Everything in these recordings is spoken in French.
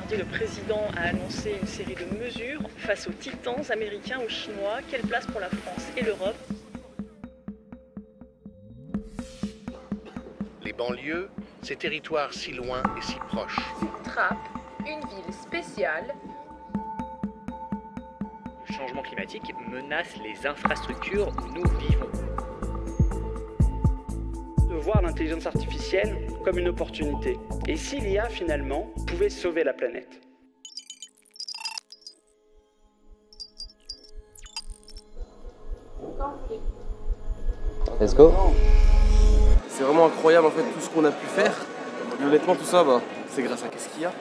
mardi, le président a annoncé une série de mesures face aux titans américains ou chinois. Quelle place pour la France et l'Europe? Les banlieues, ces territoires si loin et si proches. Trappes, une ville spéciale. Le changement climatique menace les infrastructures où nous vivons. De voir l'intelligence artificielle comme une opportunité. Et si l'IA, finalement, pouvait sauver la planète? Let's go. C'est vraiment incroyable en fait tout ce qu'on a pu faire. Et honnêtement tout ça, c'est grâce à qu'est-ce qu'il y a.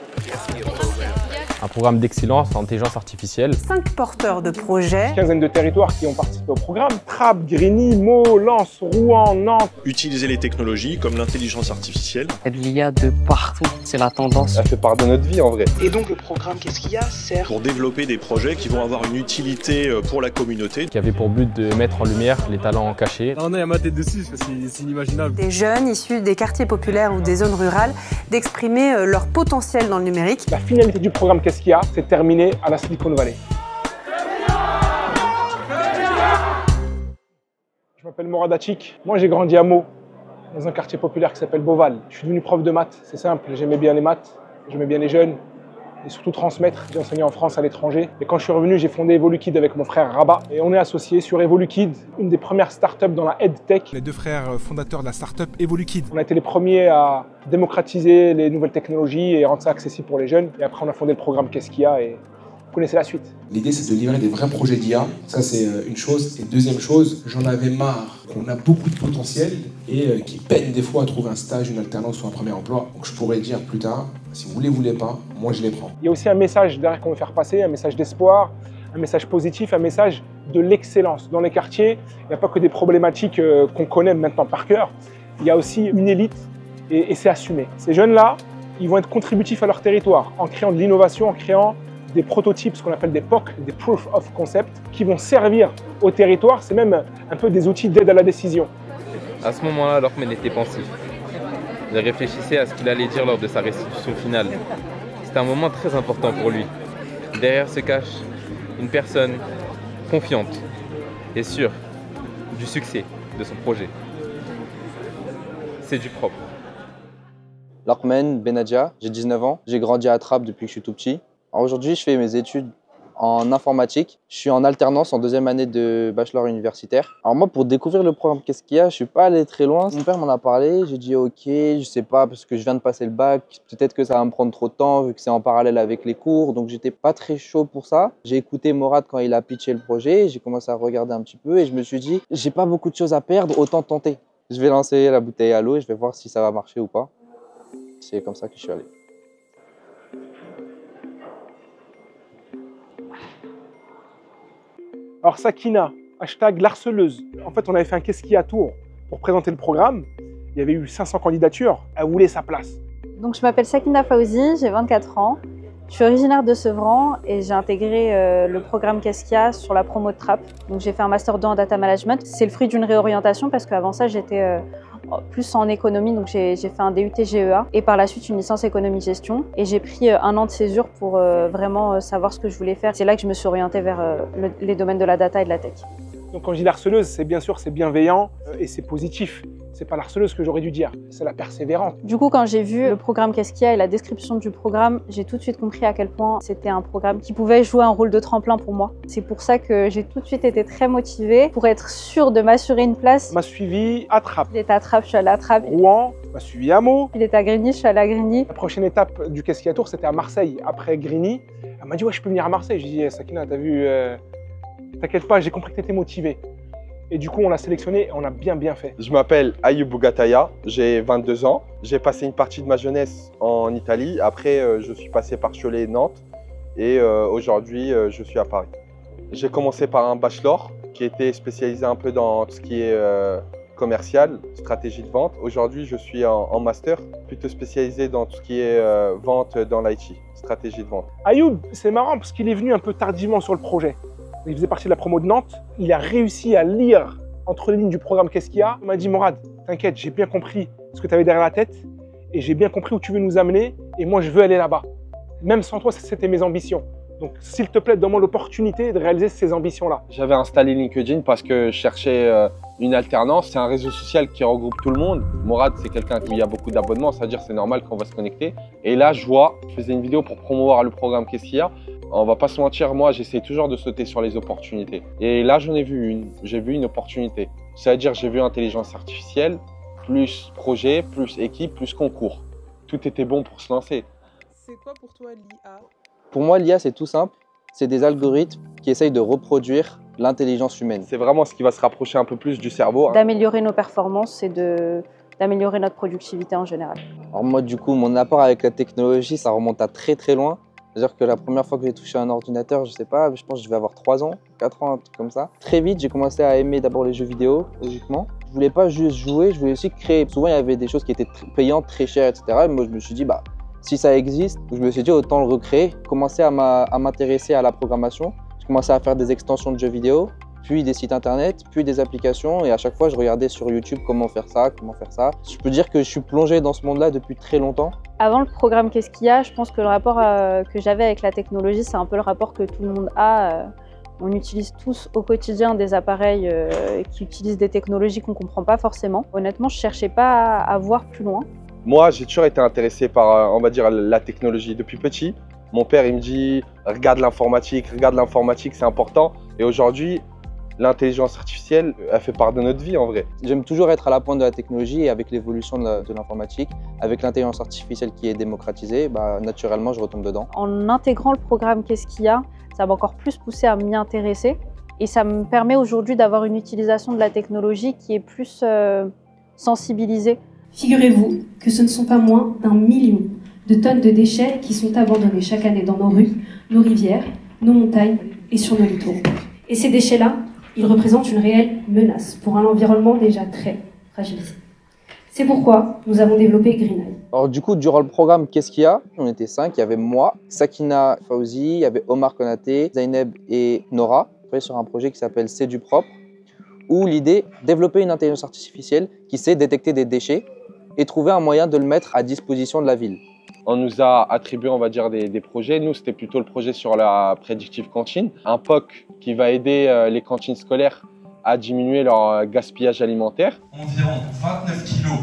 Un programme d'excellence en intelligence artificielle. 5 porteurs de projets. Une quinzaine de territoires qui ont participé au programme. Trappes, Grigny, Meaux, Lens, Rouen, Nantes. Utiliser les technologies comme l'intelligence artificielle. Il y a de l'IA de partout, c'est la tendance. Ça fait part de notre vie en vrai. Et donc le programme Qu'est-ce qu'il y a sert Pour développer des projets qui vont avoir une utilité pour la communauté. Qui avait pour but de mettre en lumière les talents cachés. On est à ma tête dessus parce que c'est inimaginable. Des jeunes issus des quartiers populaires ou des zones rurales d'exprimer leur potentiel dans le numérique. La finalité du programme Qu'est-ce qu'il y a, c'est terminé à la Silicon Valley. Je m'appelle Morad Achik. Moi, j'ai grandi à Meaux, dans un quartier populaire qui s'appelle Beauval. Je suis devenu prof de maths, c'est simple. J'aimais bien les maths, j'aimais bien les jeunes et surtout transmettre. J'ai enseigné en France, à l'étranger. Et quand je suis revenu, j'ai fondé Evolukid avec mon frère Rabat. Et on est associés sur Evolukid, une des premières startups dans la EdTech. Les deux frères fondateurs de la startup Evolukid. On a été les premiers à démocratiser les nouvelles technologies et rendre ça accessible pour les jeunes. Et après, on a fondé le programme Qu'est-ce qu'il y a et vous connaissez la suite. L'idée, c'est de livrer des vrais projets d'IA. Ça, c'est une chose. Et deuxième chose, j'en avais marre qu'on a beaucoup de potentiel et qui peinent des fois à trouver un stage, une alternance ou un premier emploi. Donc, je pourrais dire plus tard, si vous voulez pas, moi, je les prends. Il y a aussi un message derrière qu'on veut faire passer, un message d'espoir, un message positif, un message de l'excellence. Dans les quartiers, il n'y a pas que des problématiques qu'on connaît maintenant par cœur. Il y a aussi une élite et c'est assumé. Ces jeunes-là, ils vont être contributifs à leur territoire en créant de l'innovation, en créant des prototypes, ce qu'on appelle des POC, des Proof of Concept, qui vont servir au territoire. C'est même un peu des outils d'aide à la décision. À ce moment-là, Lokman était pensif. Il réfléchissait à ce qu'il allait dire lors de sa restitution finale. C'était un moment très important pour lui. Derrière se cache une personne confiante et sûre du succès de son projet. C'est du propre. Lokman Benadja, j'ai 19 ans. J'ai grandi à Trappes depuis que je suis tout petit. Aujourd'hui, je fais mes études en informatique. Je suis en alternance en deuxième année de bachelor universitaire. Alors moi, pour découvrir le programme Qu'est-ce qu'il y a, je suis pas allé très loin. Mon père m'en a parlé, j'ai dit ok, je sais pas parce que je viens de passer le bac. Peut-être que ça va me prendre trop de temps vu que c'est en parallèle avec les cours. Donc j'étais pas très chaud pour ça. J'ai écouté Morad quand il a pitché le projet. J'ai commencé à regarder un petit peu et je me suis dit, j'ai pas beaucoup de choses à perdre, autant tenter. Je vais lancer la bouteille à l'eau et je vais voir si ça va marcher ou pas. C'est comme ça que je suis allé. Alors Sakina, hashtag l'harceleuse. En fait, on avait fait un Qu'est-ce qu'il y a tour pour présenter le programme. Il y avait eu 500 candidatures. Elle voulait sa place. Donc je m'appelle Sakina Fauzi, j'ai 24 ans. Je suis originaire de Sevran et j'ai intégré le programme Qu'est-ce qu'il y a sur la promo de Trappes. Donc j'ai fait un master 2 en data management. C'est le fruit d'une réorientation parce qu'avant ça j'étais plus en économie, donc j'ai fait un DUT GEA et par la suite une licence économie-gestion. Et j'ai pris un an de césure pour vraiment savoir ce que je voulais faire. C'est là que je me suis orientée vers les domaines de la data et de la tech. Donc quand je dis l'harceleuse, c'est bien sûr c'est bienveillant et c'est positif. C'est pas l'harceleuse que j'aurais dû dire, c'est la persévérante. Du coup, quand j'ai vu le programme Qu'est-ce qu'il y a et la description du programme, j'ai tout de suite compris à quel point c'était un programme qui pouvait jouer un rôle de tremplin pour moi. C'est pour ça que j'ai tout de suite été très motivée pour être sûre de m'assurer une place. M'a suivi à Trappes. Il était à Trappes, je suis allée à Trappes. Rouen, m'a suivi à Meaux. Il était à Grigny, je suis allée à Grigny. La prochaine étape du Qu'est-ce qu'il y a tour, c'était à Marseille, après Grigny. Elle m'a dit ouais, je peux venir à Marseille. J'ai dit Sakina, t'as vu, t'inquiète pas, j'ai compris que t'étais motivée. Et du coup, on l'a sélectionné et on a bien fait. Je m'appelle Ayoub Bougataya, j'ai 22 ans. J'ai passé une partie de ma jeunesse en Italie. Après, je suis passé par Cholet et Nantes. Et aujourd'hui, je suis à Paris. J'ai commencé par un bachelor qui était spécialisé un peu dans tout ce qui est commercial, stratégie de vente. Aujourd'hui, je suis en master, plutôt spécialisé dans tout ce qui est vente dans l'IT, stratégie de vente. Ayoub, c'est marrant parce qu'il est venu un peu tardivement sur le projet. Il faisait partie de la promo de Nantes. Il a réussi à lire entre les lignes du programme Qu'est-ce qu'il y a. Il m'a dit Morad, t'inquiète, j'ai bien compris ce que tu avais derrière la tête et j'ai bien compris où tu veux nous amener et moi je veux aller là-bas. Même sans toi, c'était mes ambitions. Donc, s'il te plaît, donne-moi l'opportunité de réaliser ces ambitions-là. J'avais installé LinkedIn parce que je cherchais une alternance. C'est un réseau social qui regroupe tout le monde. Morad, c'est quelqu'un qui a beaucoup d'abonnements, c'est-à-dire c'est normal qu'on va se connecter. Et là, je faisais une vidéo pour promouvoir le programme Qu'est-ce qu'il y a. On va pas se mentir, moi, j'essaie toujours de sauter sur les opportunités. Et là, j'en ai vu une. J'ai vu une opportunité. C'est-à-dire, j'ai vu intelligence artificielle, plus projet, plus équipe, plus concours. Tout était bon pour se lancer. C'est quoi pour toi l'IA? Pour moi, l'IA, c'est tout simple. C'est des algorithmes qui essayent de reproduire l'intelligence humaine. C'est vraiment ce qui va se rapprocher un peu plus du cerveau. D'améliorer nos performances et d'améliorer notre productivité en général. Alors moi, du coup, mon apport avec la technologie, ça remonte à très très loin. C'est-à-dire que la première fois que j'ai touché un ordinateur, je sais pas, je pense que je vais avoir 3 ans, 4 ans, un truc comme ça. Très vite, j'ai commencé à aimer d'abord les jeux vidéo, logiquement. Je voulais pas juste jouer, je voulais aussi créer. Souvent, il y avait des choses qui étaient payantes, très chères, etc. Et moi, je me suis dit, bah, si ça existe, je me suis dit autant le recréer, commencer à m'intéresser à la programmation. Je commençais à faire des extensions de jeux vidéo, puis des sites internet, puis des applications et à chaque fois je regardais sur YouTube comment faire ça, comment faire ça. Je peux dire que je suis plongé dans ce monde-là depuis très longtemps. Avant le programme Qu'est-ce qu'il y a, je pense que le rapport que j'avais avec la technologie, c'est un peu le rapport que tout le monde a. On utilise tous au quotidien des appareils qui utilisent des technologies qu'on ne comprend pas forcément. Honnêtement, je ne cherchais pas à voir plus loin. Moi, j'ai toujours été intéressé par, on va dire, la technologie depuis petit. Mon père, il me dit, regarde l'informatique, c'est important. Et aujourd'hui, l'intelligence artificielle, elle fait part de notre vie en vrai. J'aime toujours être à la pointe de la technologie et avec l'évolution de l'informatique, avec l'intelligence artificielle qui est démocratisée, bah, naturellement, je retombe dedans. En intégrant le programme Qu'est-ce qu'il y a, ça m'a encore plus poussé à m'y intéresser. Et ça me permet aujourd'hui d'avoir une utilisation de la technologie qui est plus sensibilisée. Figurez-vous que ce ne sont pas moins d'1 million de tonnes de déchets qui sont abandonnés chaque année dans nos rues, nos rivières, nos montagnes et sur nos littoraux. Et ces déchets-là, ils représentent une réelle menace pour un environnement déjà très fragilisé. C'est pourquoi nous avons développé Greeneye. Alors du coup, durant le programme Qu'est-ce qu'il y a, on était 5, il y avait moi, Sakina Fauzi, il y avait Omar Konaté, Zaineb et Nora. On travaillait sur un projet qui s'appelle C'est du propre, où l'idée, développer une intelligence artificielle qui sait détecter des déchets et trouver un moyen de le mettre à disposition de la ville. On nous a attribué, on va dire, des projets. Nous, c'était plutôt le projet sur la prédictive cantine. Un POC qui va aider les cantines scolaires à diminuer leur gaspillage alimentaire. Environ 29 kilos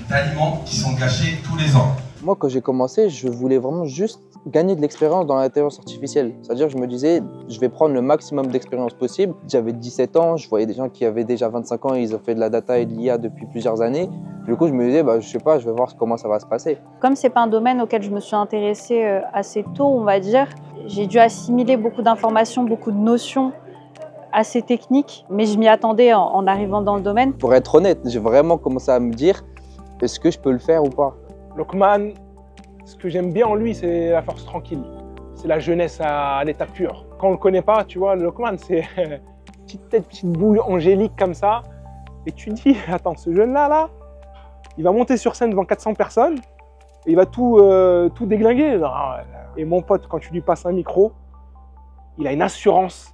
d'aliments qui sont gâchés tous les ans. Moi, quand j'ai commencé, je voulais vraiment juste gagner de l'expérience dans l'intelligence artificielle. C'est-à-dire que je me disais, je vais prendre le maximum d'expérience possible. J'avais 17 ans, je voyais des gens qui avaient déjà 25 ans et ils ont fait de la data et de l'IA depuis plusieurs années. Du coup, je me disais, bah, je sais pas, je vais voir comment ça va se passer. Comme c'est pas un domaine auquel je me suis intéressée assez tôt, on va dire, j'ai dû assimiler beaucoup d'informations, beaucoup de notions assez techniques, mais je m'y attendais en arrivant dans le domaine. Pour être honnête, j'ai vraiment commencé à me dire, est-ce que je peux le faire ou pas? Lokman, ce que j'aime bien en lui, c'est la force tranquille. C'est la jeunesse à l'état pur. Quand on le connaît pas, tu vois, Lokman, c'est petite tête, petite boule angélique comme ça. Et tu te dis, attends, ce jeune-là, il va monter sur scène devant 400 personnes et il va tout déglinguer. Et mon pote, quand tu lui passes un micro, il a une assurance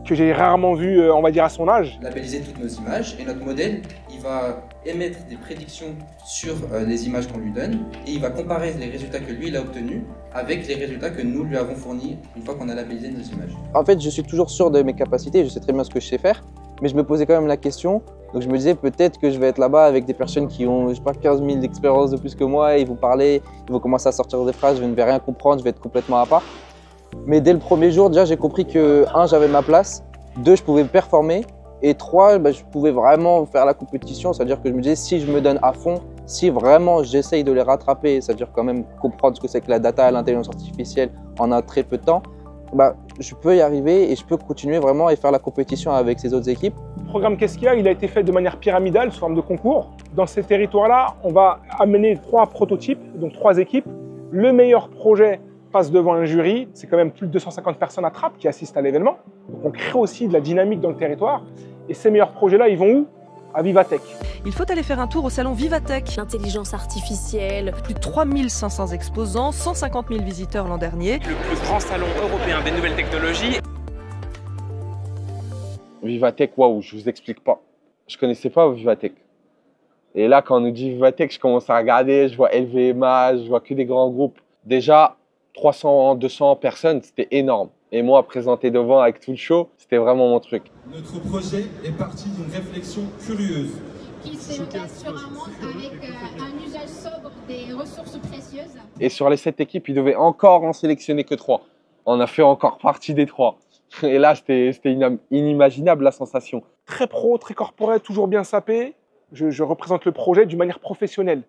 que j'ai rarement vue, on va dire, à son âge. Labelliser toutes nos images et notre modèle, il va émettre des prédictions sur les images qu'on lui donne et il va comparer les résultats que lui il a obtenus avec les résultats que nous lui avons fournis une fois qu'on a labellisé nos images. En fait, je suis toujours sûr de mes capacités, je sais très bien ce que je sais faire, mais je me posais quand même la question. Donc je me disais peut-être que je vais être là-bas avec des personnes qui ont, je sais pas, 15 000 d'expérience de plus que moi, et ils vont parler, ils vont commencer à sortir des phrases, je ne vais rien comprendre, je vais être complètement à part. Mais dès le premier jour, déjà, j'ai compris que 1, j'avais ma place, 2, je pouvais performer, et 3, bah, je pouvais vraiment faire la compétition. C'est-à-dire que je me disais, si je me donne à fond, si vraiment j'essaye de les rattraper, c'est-à-dire quand même comprendre ce que c'est que la data et l'intelligence artificielle en un très peu de temps, bah, je peux y arriver et je peux continuer vraiment et faire la compétition avec ces autres équipes. Le programme Qu'est-ce qu'il y a, il a été fait de manière pyramidale, sous forme de concours. Dans ces territoires-là, on va amener 3 prototypes, donc 3 équipes. Le meilleur projet passe devant un jury. C'est quand même plus de 250 personnes à Trappes qui assistent à l'événement. Donc on crée aussi de la dynamique dans le territoire. Et ces meilleurs projets-là, ils vont où? À Vivatech. Il faut aller faire un tour au salon Vivatech. L'intelligence artificielle, plus de 3500 exposants, 150 000 visiteurs l'an dernier. Le plus grand salon européen des nouvelles technologies. Vivatech, waouh, je vous explique pas. Je connaissais pas Vivatech. Et là, quand on nous dit Vivatech, je commence à regarder, je vois LVMH, je vois que des grands groupes. Déjà, 300, 200 personnes, c'était énorme. Et moi, présenter devant avec tout le show, c'était vraiment mon truc. Notre projet est parti d'une réflexion curieuse. Qui se base sur un monde avec un usage sobre des ressources précieuses. Et sur les 7 équipes, ils devaient encore en sélectionner que 3. On a fait encore partie des 3. Et là, c'était inimaginable la sensation. Très pro, très corporate, toujours bien sapé. Je représente le projet d'une manière professionnelle.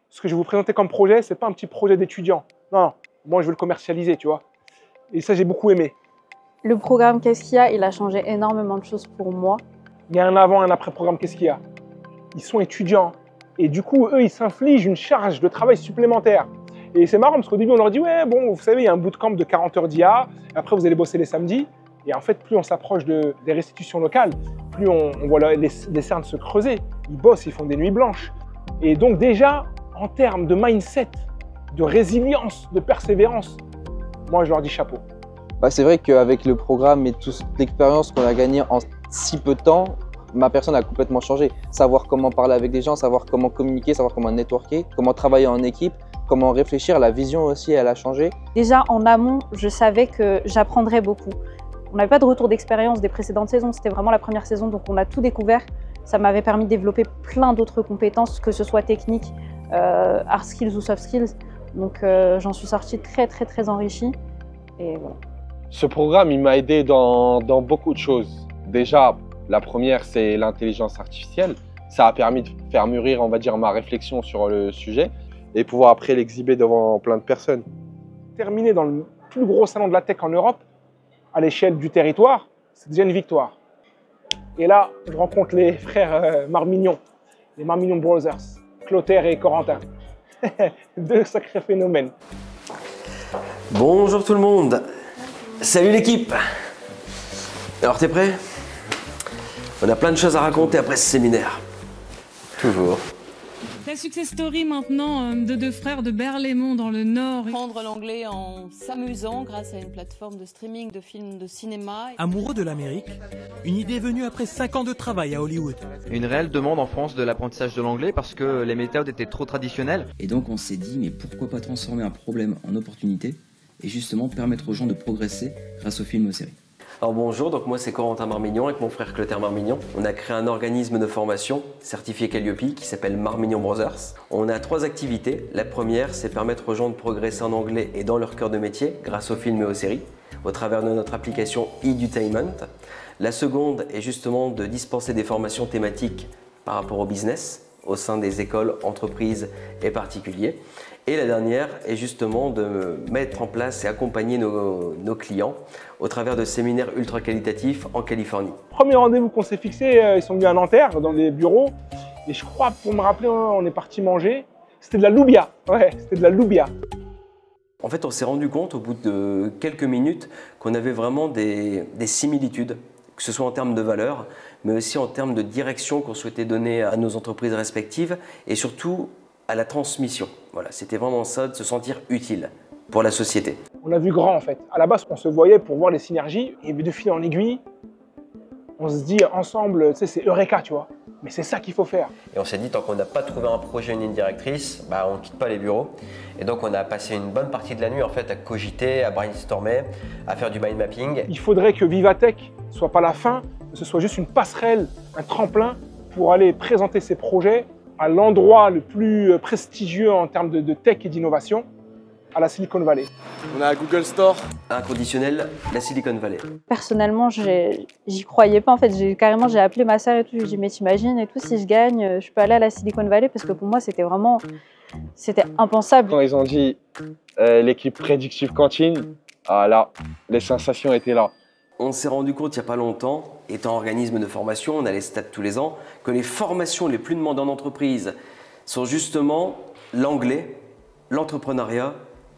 Ce que je vais vous présenter comme projet, ce n'est pas un petit projet d'étudiant. Non, moi je veux le commercialiser, tu vois. Et ça, j'ai beaucoup aimé. Le programme Qu'est-ce qu'il y a, il a changé énormément de choses pour moi. Il y a un avant et un après programme Qu'est-ce qu'il y a. Ils sont étudiants. Et du coup, eux, ils s'infligent une charge de travail supplémentaire. Et c'est marrant parce qu'au début, on leur dit « Ouais, bon, vous savez, il y a un bootcamp de 40 heures d'IA. Après, vous allez bosser les samedis. » Et en fait, plus on s'approche des restitutions locales, plus on voit les cernes se creuser. Ils bossent, ils font des nuits blanches. Et donc déjà, en termes de mindset, de résilience, de persévérance, moi, je leur dis chapeau. Bah, c'est vrai qu'avec le programme et toute l'expérience qu'on a gagnée en si peu de temps, ma personne a complètement changé. Savoir comment parler avec des gens, savoir comment communiquer, savoir comment networker, comment travailler en équipe, comment réfléchir, la vision aussi, elle a changé. Déjà, en amont, je savais que j'apprendrais beaucoup. On n'avait pas de retour d'expérience des précédentes saisons, c'était vraiment la première saison, donc on a tout découvert. Ça m'avait permis de développer plein d'autres compétences, que ce soit techniques, hard skills ou soft skills. Donc j'en suis sortie très enrichie. Et voilà. Ce programme, il m'a aidé dans beaucoup de choses. Déjà, la première, c'est l'intelligence artificielle. Ça a permis de faire mûrir, on va dire, ma réflexion sur le sujet et pouvoir après l'exhiber devant plein de personnes. Terminer dans le plus gros salon de la tech en Europe, à l'échelle du territoire, c'est déjà une victoire. Et là, je rencontre les frères Marmignon, les Marmignon Brothers, Clotaire et Corentin. 2 sacrés phénomènes. Bonjour tout le monde. Salut l'équipe. Alors t'es prêt? On a plein de choses à raconter après ce séminaire. Toujours. La success story maintenant de 2 frères de Berlaymont dans le Nord. Apprendre l'anglais en s'amusant grâce à une plateforme de streaming de films de cinéma. Amoureux de l'Amérique, une idée venue après 5 ans de travail à Hollywood. Une réelle demande en France de l'apprentissage de l'anglais parce que les méthodes étaient trop traditionnelles. Et donc on s'est dit, mais pourquoi pas transformer un problème en opportunité et justement permettre aux gens de progresser grâce aux films et aux séries. Alors bonjour, donc moi c'est Corentin Marmignon avec mon frère Clotaire Marmignon. On a créé un organisme de formation certifié Calliope qui s'appelle Marmignon Brothers. On a 3 activités. La première, c'est permettre aux gens de progresser en anglais et dans leur cœur de métier grâce aux films et aux séries au travers de notre application Edutainment. La seconde est justement de dispenser des formations thématiques par rapport au business au sein des écoles, entreprises et particuliers. Et la dernière est justement de mettre en place et accompagner nos clients au travers de séminaires ultra qualitatifs en Californie. Premier rendez-vous qu'on s'est fixé, ils sont venus à Nanterre dans des bureaux. Et je crois, pour me rappeler, on est parti manger. C'était de la loubia. Ouais, c'était de la loubia. En fait, on s'est rendu compte au bout de quelques minutes qu'on avait vraiment des similitudes, que ce soit en termes de valeurs, mais aussi en termes de direction qu'on souhaitait donner à nos entreprises respectives et surtout à la transmission. Voilà, c'était vraiment ça, de se sentir utile pour la société. On a vu grand en fait. À la base, on se voyait pour voir les synergies et de fil en aiguille, on se dit ensemble, tu sais, c'est Eureka, tu vois. Mais c'est ça qu'il faut faire. Et on s'est dit, tant qu'on n'a pas trouvé un projet, une ligne directrice, on ne quitte pas les bureaux. Et donc, on a passé une bonne partie de la nuit en fait à cogiter, à brainstormer, à faire du mind mapping. Il faudrait que Vivatech ne soit pas la fin, que ce soit juste une passerelle, un tremplin pour aller présenter ses projets à l'endroit le plus prestigieux en termes de tech et d'innovation, à la Silicon Valley. On a Google Store. Inconditionnel, la Silicon Valley. Personnellement, j'y croyais pas. En fait, j'ai appelé ma sœur et tout. Je lui ai dit, mais t'imagines et tout, si je gagne, je peux aller à la Silicon Valley parce que pour moi, c'était impensable. Quand ils ont dit l'équipe Predictive Cantine, ah là, les sensations étaient là. On s'est rendu compte il n'y a pas longtemps, étant organisme de formation, on a les stats tous les ans, que les formations les plus demandées en entreprise sont justement l'anglais, l'entrepreneuriat,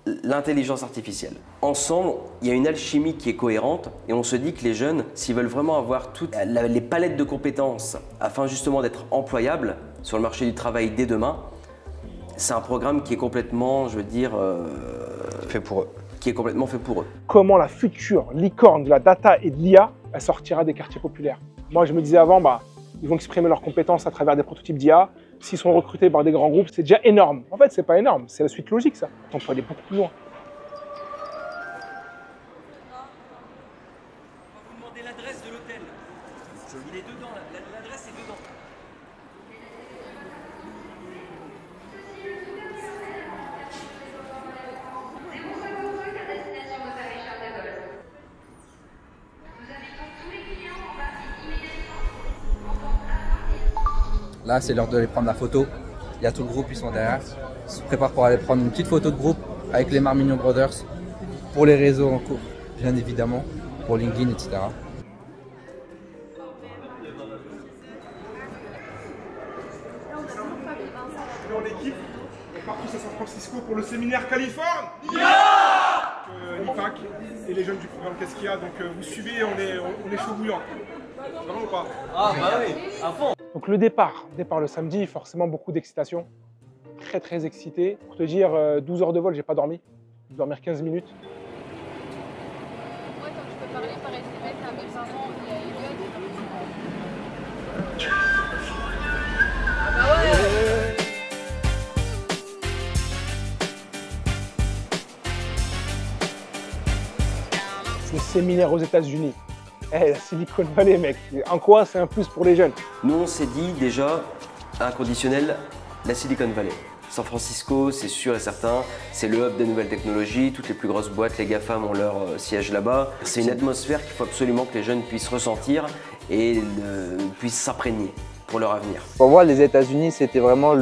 l'intelligence artificielle. Ensemble, il y a une alchimie qui est cohérente et on se dit que les jeunes, s'ils veulent vraiment avoir toutes les palettes de compétences afin justement d'être employables sur le marché du travail dès demain, c'est un programme qui est complètement, je veux dire, fait pour eux. Qui est complètement fait pour eux. Comment la future licorne de la data et de l'IA, elle sortira des quartiers populaires. Moi, je me disais avant, ils vont exprimer leurs compétences à travers des prototypes d'IA. S'ils sont recrutés par des grands groupes, c'est déjà énorme. En fait, c'est pas énorme, c'est la suite logique, ça. On peut aller beaucoup plus loin. Vous demandez l'adresse de l'hôtel. Il est dedans, l'adresse est dedans. Là, c'est l'heure de aller prendre la photo. Il y a tout le groupe, ils sont derrière. Ils se préparent pour aller prendre une petite photo de groupe avec les Marmignon Brothers pour les réseaux en cours, bien évidemment, pour LinkedIn, etc. En équipe, on part tous à San Francisco pour le séminaire Californie. l'IPAC et les jeunes du programme Qu'est-ce qu'il y a. Donc vous suivez, on est chaud bouillant. Vraiment ou pas? Ah bah oui, à fond. Donc le départ le samedi, forcément beaucoup d'excitation. Très excité. Pour te dire, 12 heures de vol, j'ai pas dormi. Je vais dormir 15 minutes. Moi, quand je peux parler par SMS à mes parents, il y a ah bah ouais. Le séminaire aux États-Unis. La Silicon Valley, mec. En quoi c'est un plus pour les jeunes? Nous, on s'est dit déjà, inconditionnel, la Silicon Valley. San Francisco, c'est sûr et certain, c'est le hub des nouvelles technologies. Toutes les plus grosses boîtes, les GAFAM ont leur siège là-bas. C'est une atmosphère qu'il faut absolument que les jeunes puissent ressentir et puissent s'imprégner pour leur avenir. Pour moi, les États-Unis, c'était vraiment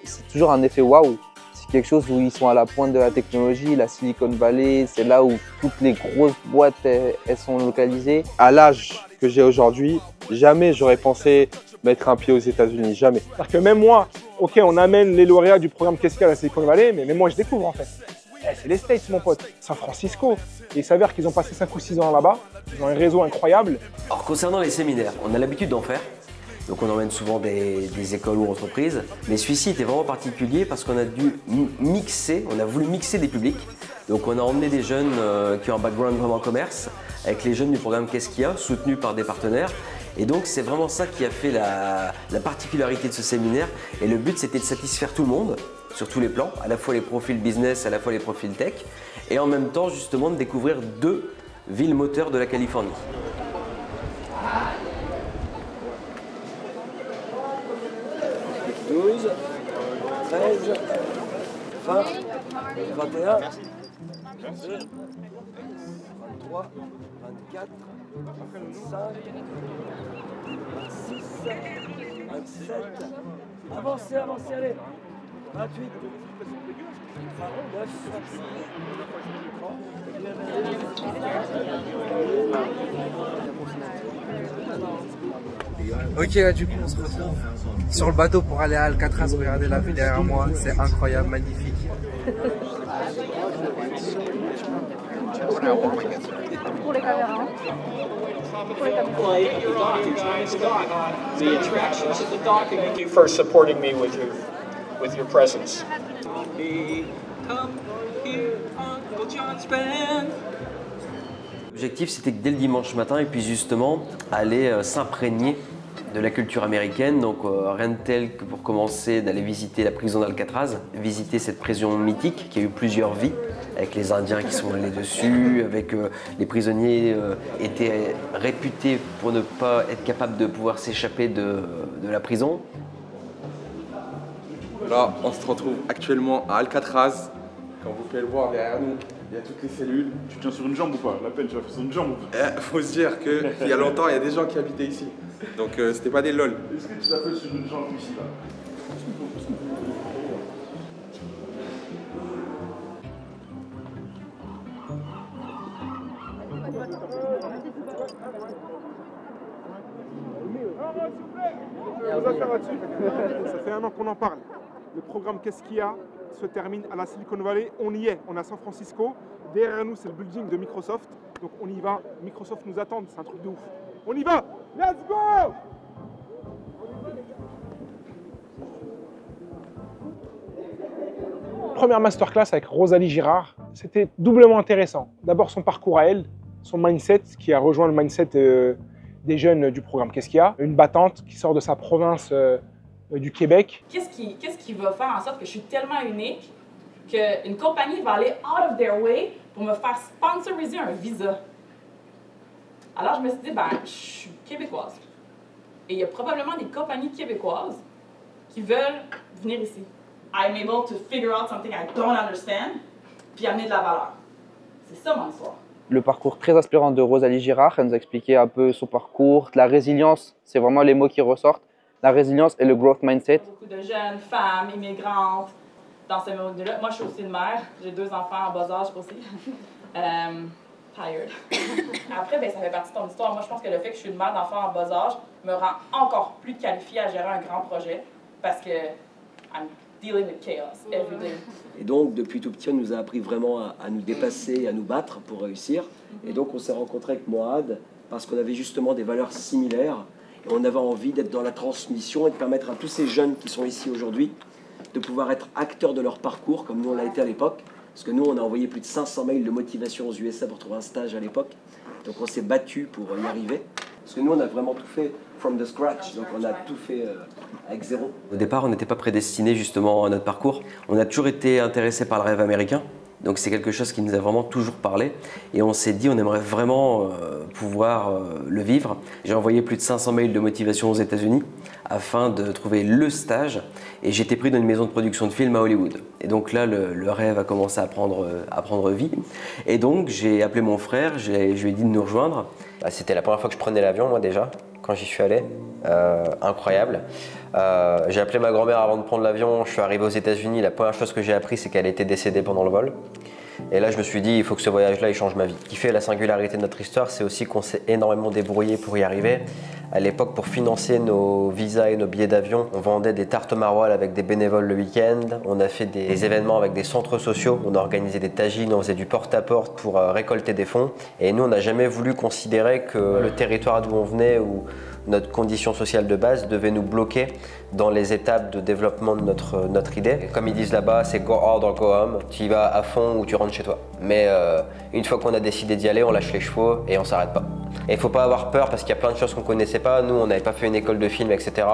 c'est toujours un effet waouh. C'est quelque chose où ils sont à la pointe de la technologie. La Silicon Valley, c'est là où toutes les grosses boîtes elles sont localisées. À l'âge que j'ai aujourd'hui, jamais j'aurais pensé mettre un pied aux États-Unis, jamais. C'est-à-dire que même moi, ok, on amène les lauréats du programme Qu'est-ce qu'il y a à la Silicon Valley, mais même moi je découvre en fait. C'est les States, mon pote, San Francisco. Et il s'avère qu'ils ont passé 5 ou 6 ans là-bas, ils ont un réseau incroyable. Alors concernant les séminaires, on a l'habitude d'en faire. Donc on emmène souvent des écoles ou entreprises. Mais celui-ci était vraiment particulier parce qu'on a dû mixer, on a voulu mixer des publics. Donc on a emmené des jeunes qui ont un background vraiment commerce, avec les jeunes du programme Qu'est-ce qu'il y a, soutenus par des partenaires. Et donc c'est vraiment ça qui a fait la particularité de ce séminaire. Et le but c'était de satisfaire tout le monde, sur tous les plans, à la fois les profils business, à la fois les profils tech. Et en même temps justement de découvrir 2 villes moteurs de la Californie. « 12, 13, 20, 21, 22, 23, 24, 25, 26, 27, avancez, allez, 28, 29, 30. Ok, là du coup on se retrouve sur le bateau pour aller à Alcatraz. Regardez la vue derrière moi, c'est incroyable, magnifique. Pour les caméras. Thank you for supporting me with your presence. L'objectif c'était que dès le dimanche matin, ils puissent justement aller s'imprégner de la culture américaine. Donc rien de tel que pour commencer d'aller visiter la prison d'Alcatraz, visiter cette prison mythique qui a eu plusieurs vies, avec les Indiens qui sont allés dessus, avec les prisonniers étaient réputés pour ne pas être capables de pouvoir s'échapper de la prison. Là, on se retrouve actuellement à Alcatraz. Comme vous pouvez le voir derrière nous, il y a toutes les cellules. Tu tiens sur une jambe ou pas? La peine, tu vas faire sur une jambe ou pas? Faut se dire qu'il y a longtemps, il y a des gens qui habitaient ici. Donc c'était pas des lol. Est-ce que tu l'as fait sur une jambe ici là? Ça fait un an qu'on en parle. Le programme Qu'est-ce qu'il y a se termine à la Silicon Valley. On y est, on est à San Francisco. Derrière nous, c'est le building de Microsoft. Donc on y va. Microsoft nous attend, c'est un truc de ouf. On y va! Let's go! Première masterclass avec Rosalie Girard, c'était doublement intéressant. D'abord son parcours à elle, son mindset qui a rejoint le mindset des jeunes du programme Qu'est-ce qu'il y a. Une battante qui sort de sa province du Québec. Qu'est-ce qui va faire en sorte que je suis tellement unique qu'une compagnie va aller out of their way pour me faire sponsoriser un visa? Alors je me suis dit, ben, je suis québécoise. Et il y a probablement des compagnies québécoises qui veulent venir ici. I'm able to figure out something I don't understand, puis amener de la valeur. C'est ça mon histoire. Le parcours très inspirant de Rosalie Girard, elle nous a expliqué un peu son parcours, la résilience, c'est vraiment les mots qui ressortent, la résilience et le growth mindset. Beaucoup de jeunes femmes immigrantes dans ce milieu-là. Moi, je suis aussi une mère, j'ai 2 enfants en bas âge aussi. Tired. Après, ben, ça fait partie de ton histoire. Moi, je pense que le fait que je suis une mère d'enfants en bas âge me rend encore plus qualifiée à gérer un grand projet parce que I'm dealing with chaos every day. Et donc, depuis tout petit, on nous a appris vraiment à nous dépasser, à nous battre pour réussir. Et donc, on s'est rencontrés avec Moad parce qu'on avait justement des valeurs similaires et on avait envie d'être dans la transmission et de permettre à tous ces jeunes qui sont ici aujourd'hui de pouvoir être acteurs de leur parcours comme nous on l'a été à l'époque. Parce que nous, on a envoyé plus de 500 mails de motivation aux USA pour trouver un stage à l'époque. Donc on s'est battu pour y arriver. Parce que nous, on a vraiment tout fait from the scratch. Donc on a tout fait avec zéro. Au départ, on n'était pas prédestinés justement à notre parcours. On a toujours été intéressés par le rêve américain. Donc c'est quelque chose qui nous a vraiment toujours parlé. Et on s'est dit, on aimerait vraiment pouvoir le vivre. J'ai envoyé plus de 500 mails de motivation aux États-Unis afin de trouver le stage. Et j'étais pris dans une maison de production de films à Hollywood. Et donc là, le rêve a commencé à prendre vie. Et donc j'ai appelé mon frère, je lui ai dit de nous rejoindre. C'était la première fois que je prenais l'avion, moi déjà, quand j'y suis allé. Incroyable. J'ai appelé ma grand-mère avant de prendre l'avion. Je suis arrivé aux États-Unis. La première chose que j'ai appris, c'est qu'elle était décédée pendant le vol. Et là, je me suis dit, il faut que ce voyage-là, il change ma vie. Ce qui fait la singularité de notre histoire, c'est aussi qu'on s'est énormément débrouillé pour y arriver. À l'époque, pour financer nos visas et nos billets d'avion, on vendait des tartes maroilles avec des bénévoles le week-end. On a fait des événements avec des centres sociaux. On a organisé des tagines, on faisait du porte-à-porte pour récolter des fonds. Et nous, on n'a jamais voulu considérer que le territoire d'où on venait ou notre condition sociale de base devait nous bloquer dans les étapes de développement de notre idée. Et comme ils disent là-bas, c'est go hard or go home. Tu y vas à fond ou tu rentres chez toi. Mais une fois qu'on a décidé d'y aller, on lâche les chevaux et on s'arrête pas. Et il ne faut pas avoir peur parce qu'il y a plein de choses qu'on ne connaissait pas. Nous, on n'avait pas fait une école de film, etc.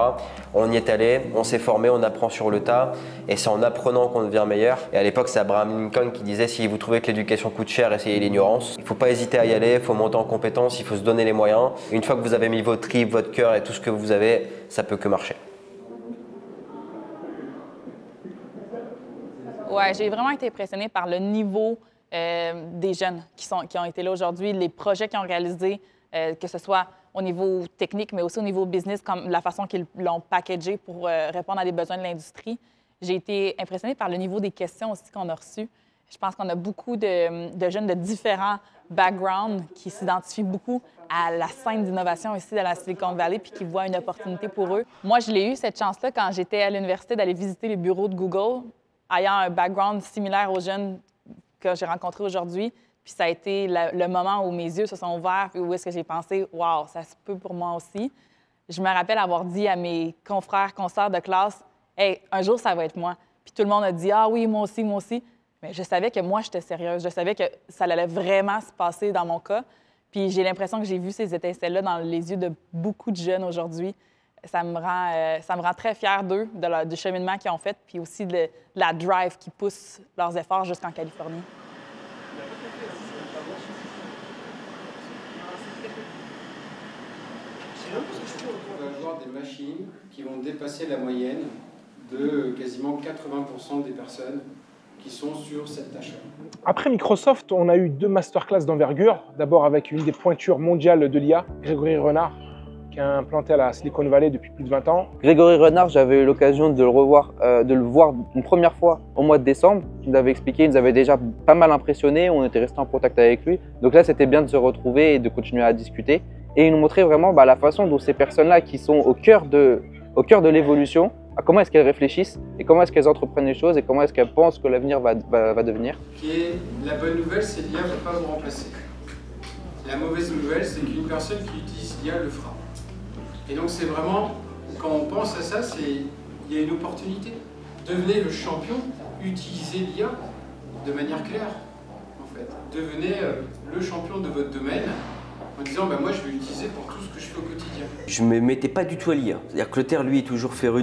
On y est allé, on s'est formé, on apprend sur le tas. Et c'est en apprenant qu'on devient meilleur. Et à l'époque, c'est Abraham Lincoln qui disait, si vous trouvez que l'éducation coûte cher, essayez l'ignorance. Il ne faut pas hésiter à y aller, il faut monter en compétences, il faut se donner les moyens. Une fois que vous avez mis votre tripes, votre cœur et tout ce que vous avez, ça peut que marcher. Ouais, j'ai vraiment été impressionnée par le niveau des jeunes qui ont été là aujourd'hui, les projets qu'ils ont réalisés, que ce soit au niveau technique, mais aussi au niveau business, comme la façon qu'ils l'ont packagé pour répondre à des besoins de l'industrie. J'ai été impressionnée par le niveau des questions aussi qu'on a reçues. Je pense qu'on a beaucoup de jeunes de différents backgrounds qui s'identifient beaucoup à la scène d'innovation ici de la Silicon Valley puis qui voient une opportunité pour eux. Moi, je l'ai eu, cette chance-là, quand j'étais à l'université, d'aller visiter les bureaux de Google, ayant un background similaire aux jeunes que j'ai rencontrés aujourd'hui. Puis ça a été le moment où mes yeux se sont ouverts et où est-ce que j'ai pensé « Wow, ça se peut pour moi aussi ». Je me rappelle avoir dit à mes confrères, consoeurs de classe « Hey, un jour, ça va être moi ». Puis tout le monde a dit « Ah oui, moi aussi, moi aussi ». Mais je savais que moi, j'étais sérieuse. Je savais que ça allait vraiment se passer dans mon cas. Puis j'ai l'impression que j'ai vu ces étincelles-là dans les yeux de beaucoup de jeunes aujourd'hui. Ça me rend très fière d'eux, du cheminement qu'ils ont fait, puis aussi de la drive qui pousse leurs efforts jusqu'en Californie. On va avoir des machines qui vont dépasser la moyenne de quasiment 80% des personnes qui sont sur cette tâche-là. Après Microsoft, on a eu 2 masterclass d'envergure. D'abord avec une des pointures mondiales de l'IA, Grégory Renard, qui est implanté à la Silicon Valley depuis plus de 20 ans. Grégory Renard, j'avais eu l'occasion de le voir une première fois au mois de décembre. Il nous avait expliqué, il nous avait déjà pas mal impressionné, on était resté en contact avec lui. Donc là, c'était bien de se retrouver et de continuer à discuter. Et il nous montrait vraiment la façon dont ces personnes-là qui sont au cœur de l'évolution, comment est-ce qu'elles réfléchissent et comment est-ce qu'elles entreprennent les choses et comment est-ce qu'elles pensent que l'avenir va devenir. La bonne nouvelle, c'est que l'IA ne va pas vous remplacer. La mauvaise nouvelle, c'est qu'une personne qui utilise l'IA le fera. Et donc c'est vraiment, quand on pense à ça, il y a une opportunité. Devenez le champion, utilisez l'IA de manière claire, en fait. Devenez le champion de votre domaine en disant moi je vais l'utiliser pour tout ce que je fais au quotidien. Je me mettais pas du tout à l'IA. C'est-à-dire que Clotaire, lui, est toujours féru,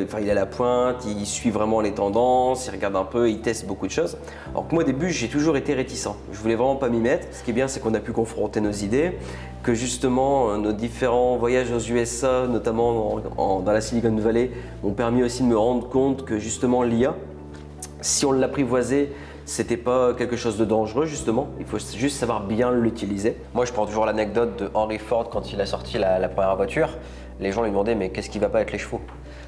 enfin, il est à la pointe, il suit vraiment les tendances, il regarde un peu, il teste beaucoup de choses. Alors que moi, au début, j'ai toujours été réticent. Je voulais vraiment pas m'y mettre. Ce qui est bien, c'est qu'on a pu confronter nos idées, que justement, nos différents voyages aux USA, notamment dans la Silicon Valley, m'ont permis aussi de me rendre compte que justement l'IA, si on l'apprivoisait, c'était pas quelque chose de dangereux justement, il faut juste savoir bien l'utiliser. Moi je prends toujours l'anecdote de Henry Ford quand il a sorti la première voiture. Les gens lui demandaient mais qu'est-ce qui va pas avec les chevaux?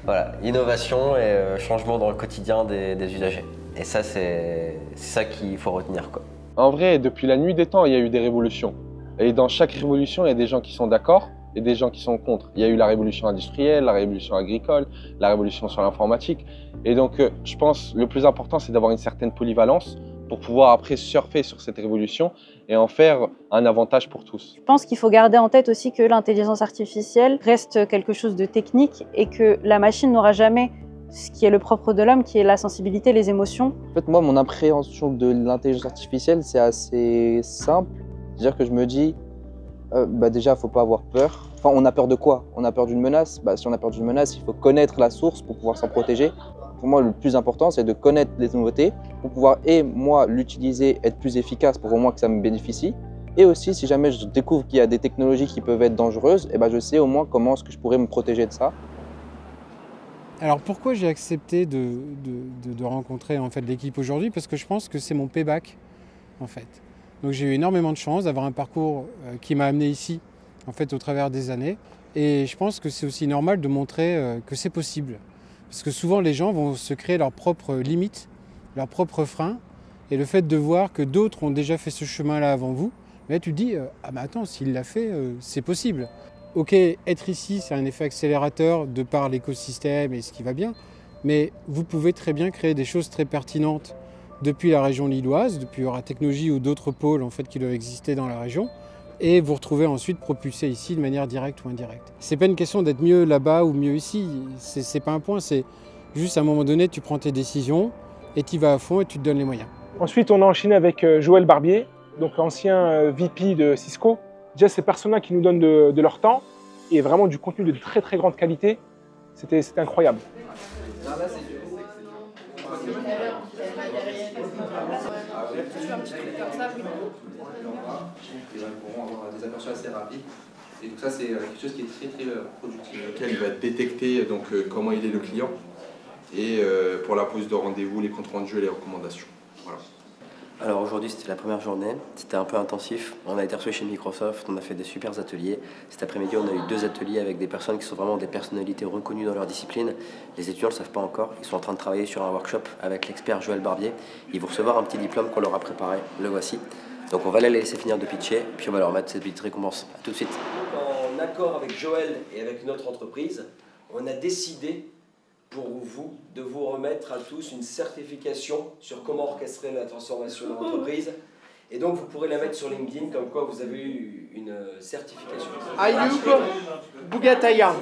Voilà, innovation et changement dans le quotidien des usagers. Et ça c'est ça qu'il faut retenir quoi. En vrai, depuis la nuit des temps, il y a eu des révolutions. Et dans chaque révolution, il y a des gens qui sont d'accord et des gens qui sont contre. Il y a eu la révolution industrielle, la révolution agricole, la révolution sur l'informatique. Et donc, je pense que le plus important, c'est d'avoir une certaine polyvalence pour pouvoir après surfer sur cette révolution et en faire un avantage pour tous. Je pense qu'il faut garder en tête aussi que l'intelligence artificielle reste quelque chose de technique et que la machine n'aura jamais ce qui est le propre de l'homme, qui est la sensibilité, les émotions. En fait, moi, mon appréhension de l'intelligence artificielle, c'est assez simple. C'est-à-dire que je me dis, déjà, il ne faut pas avoir peur. Enfin, on a peur de quoi? On a peur d'une menace. Si on a peur d'une menace, il faut connaître la source pour pouvoir s'en protéger. Pour moi, le plus important, c'est de connaître les nouveautés pour pouvoir, moi, l'utiliser, être plus efficace pour au moins que ça me bénéficie. Et aussi, si jamais je découvre qu'il y a des technologies qui peuvent être dangereuses, je sais au moins comment est-ce que je pourrais me protéger de ça. Alors pourquoi j'ai accepté de rencontrer en fait, l'équipe aujourd'hui? Parce que je pense que c'est mon payback en fait. Donc j'ai eu énormément de chance d'avoir un parcours qui m'a amené ici en fait, au travers des années. Et je pense que c'est aussi normal de montrer que c'est possible. Parce que souvent les gens vont se créer leurs propres limites, leurs propres freins. Et le fait de voir que d'autres ont déjà fait ce chemin-là avant vous, mais là, tu te dis « Ah mais attends, s'il l'a fait, c'est possible ». Ok, être ici, c'est un effet accélérateur de par l'écosystème et ce qui va bien, mais vous pouvez très bien créer des choses très pertinentes depuis la région lilloise, depuis Aura Technologies ou d'autres pôles en fait, qui doivent exister dans la région, et vous retrouver ensuite propulsé ici de manière directe ou indirecte. C'est pas une question d'être mieux là-bas ou mieux ici, c'est pas un point, c'est juste à un moment donné, tu prends tes décisions et tu y vas à fond et tu te donnes les moyens. Ensuite, on a enchaîné avec Joël Barbier, donc ancien VP de Cisco. Déjà, ces personnes-là qui nous donnent de leur temps et vraiment du contenu de très très grande qualité, c'était incroyable. Ils pourront avoir des aperçus assez rapides. Et donc ça, c'est quelque chose qui est très très productif. Lequel il va détecter donc, comment il est le client et pour la pose de rendez-vous, les comptes rendus et les recommandations. Voilà. Alors aujourd'hui c'était la première journée, c'était un peu intensif. On a été reçus chez Microsoft, on a fait des super ateliers. Cet après-midi on a eu 2 ateliers avec des personnes qui sont vraiment des personnalités reconnues dans leur discipline. Les étudiants ne le savent pas encore, ils sont en train de travailler sur un workshop avec l'expert Joël Barbier. Ils vont recevoir un petit diplôme qu'on leur a préparé, le voici. Donc on va les laisser finir de pitcher, puis on va leur mettre cette petite récompense. A tout de suite. En accord avec Joël et avec notre entreprise, on a décidé pour vous, de vous remettre à tous une certification sur comment orchestrer la transformation de l'entreprise. Et donc vous pourrez la mettre sur LinkedIn comme quoi vous avez eu une certification. Ayoub Bougataya.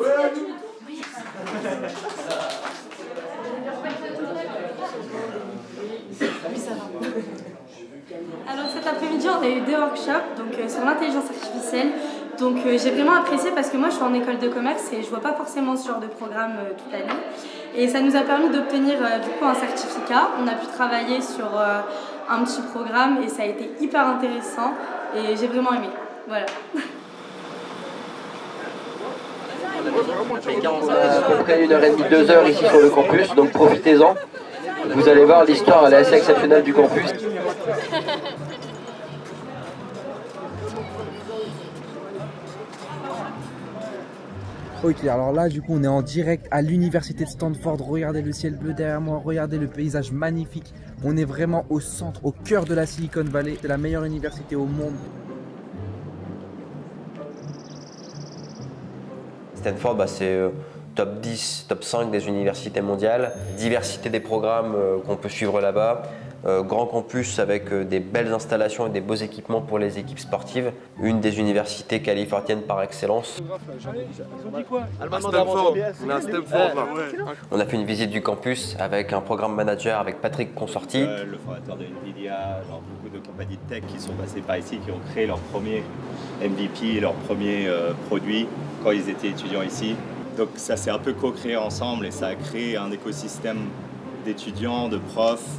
Alors cet après-midi on a eu 2 workshops sur l'intelligence artificielle. Donc j'ai vraiment apprécié parce que moi je suis en école de commerce et je vois pas forcément ce genre de programme toute l'année. Et ça nous a permis d'obtenir du coup un certificat. On a pu travailler sur un petit programme et ça a été hyper intéressant et j'ai vraiment aimé. Voilà. On a à peu près 1h30, 2 heures ici sur le campus, donc profitez-en. Vous allez voir, l'histoire elle est assez exceptionnelle du campus. Ok, alors là du coup on est en direct à l'université de Stanford. Regardez le ciel bleu derrière moi, regardez le paysage magnifique. On est vraiment au centre, au cœur de la Silicon Valley. C'est la meilleure université au monde. Stanford, c'est top 10, top 5 des universités mondiales, diversité des programmes qu'on peut suivre là-bas, grand campus avec des belles installations et des beaux équipements pour les équipes sportives, une des universités californiennes par excellence. Ils ont dit quoi? Stanford, on a Stanford là. On a fait une visite du campus avec un programme manager avec Patrick Consorti. Le fondateur de Nvidia, genre beaucoup de compagnies de tech qui sont passées par ici, qui ont créé leur premier MVP, leur premier produit quand ils étaient étudiants ici. Donc ça s'est un peu co-créé ensemble et ça a créé un écosystème d'étudiants, de profs,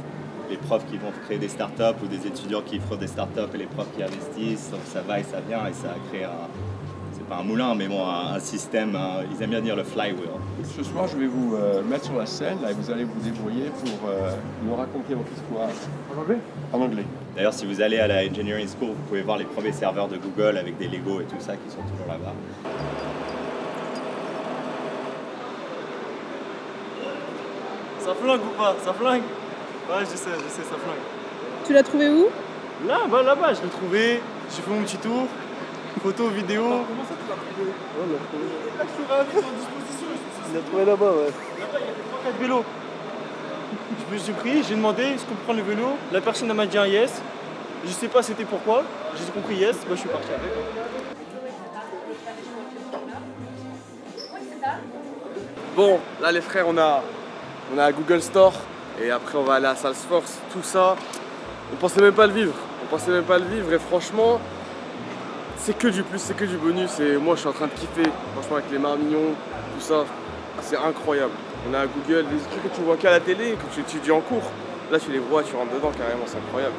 les profs qui vont créer des startups ou des étudiants qui feront des startups et les profs qui investissent. Donc ça va et ça vient et ça a créé c'est pas un moulin, mais bon, un système, ils aiment bien dire le flywheel. Ce soir, je vais vous mettre sur la scène là, et vous allez vous débrouiller pour nous raconter votre histoire. En anglais? En anglais. D'ailleurs, si vous allez à la Engineering School, vous pouvez voir les premiers serveurs de Google avec des Lego et tout ça qui sont toujours là-bas. Ça flingue ou pas? Ça flingue? Ouais, je sais, ça flingue. Tu l'as trouvé où? Là, là-bas, je l'ai trouvé. J'ai fait mon petit tour. Photo, vidéo. Comment ça tu l'as trouvé? Ouais, on l'a trouvé. Là, je suis à disposition. Il l'a trouvé là-bas, ouais. Là-bas, il y avait 3-4 vélos. Je me suis pris, j'ai demandé est-ce qu'on peut prendre le vélo. La personne m'a dit un yes. Je sais pas c'était pourquoi. J'ai compris yes, moi je suis parti avec. Bon, là les frères, on a Google Store et après on va aller à Salesforce, tout ça. On pensait même pas le vivre. Et franchement, c'est que du plus, c'est que du bonus et moi je suis en train de kiffer. Franchement avec les marmignons, tout ça, c'est incroyable. On a Google, des trucs que tu vois qu'à la télé, que tu étudies en cours. Là tu les vois, tu rentres dedans carrément, c'est incroyable.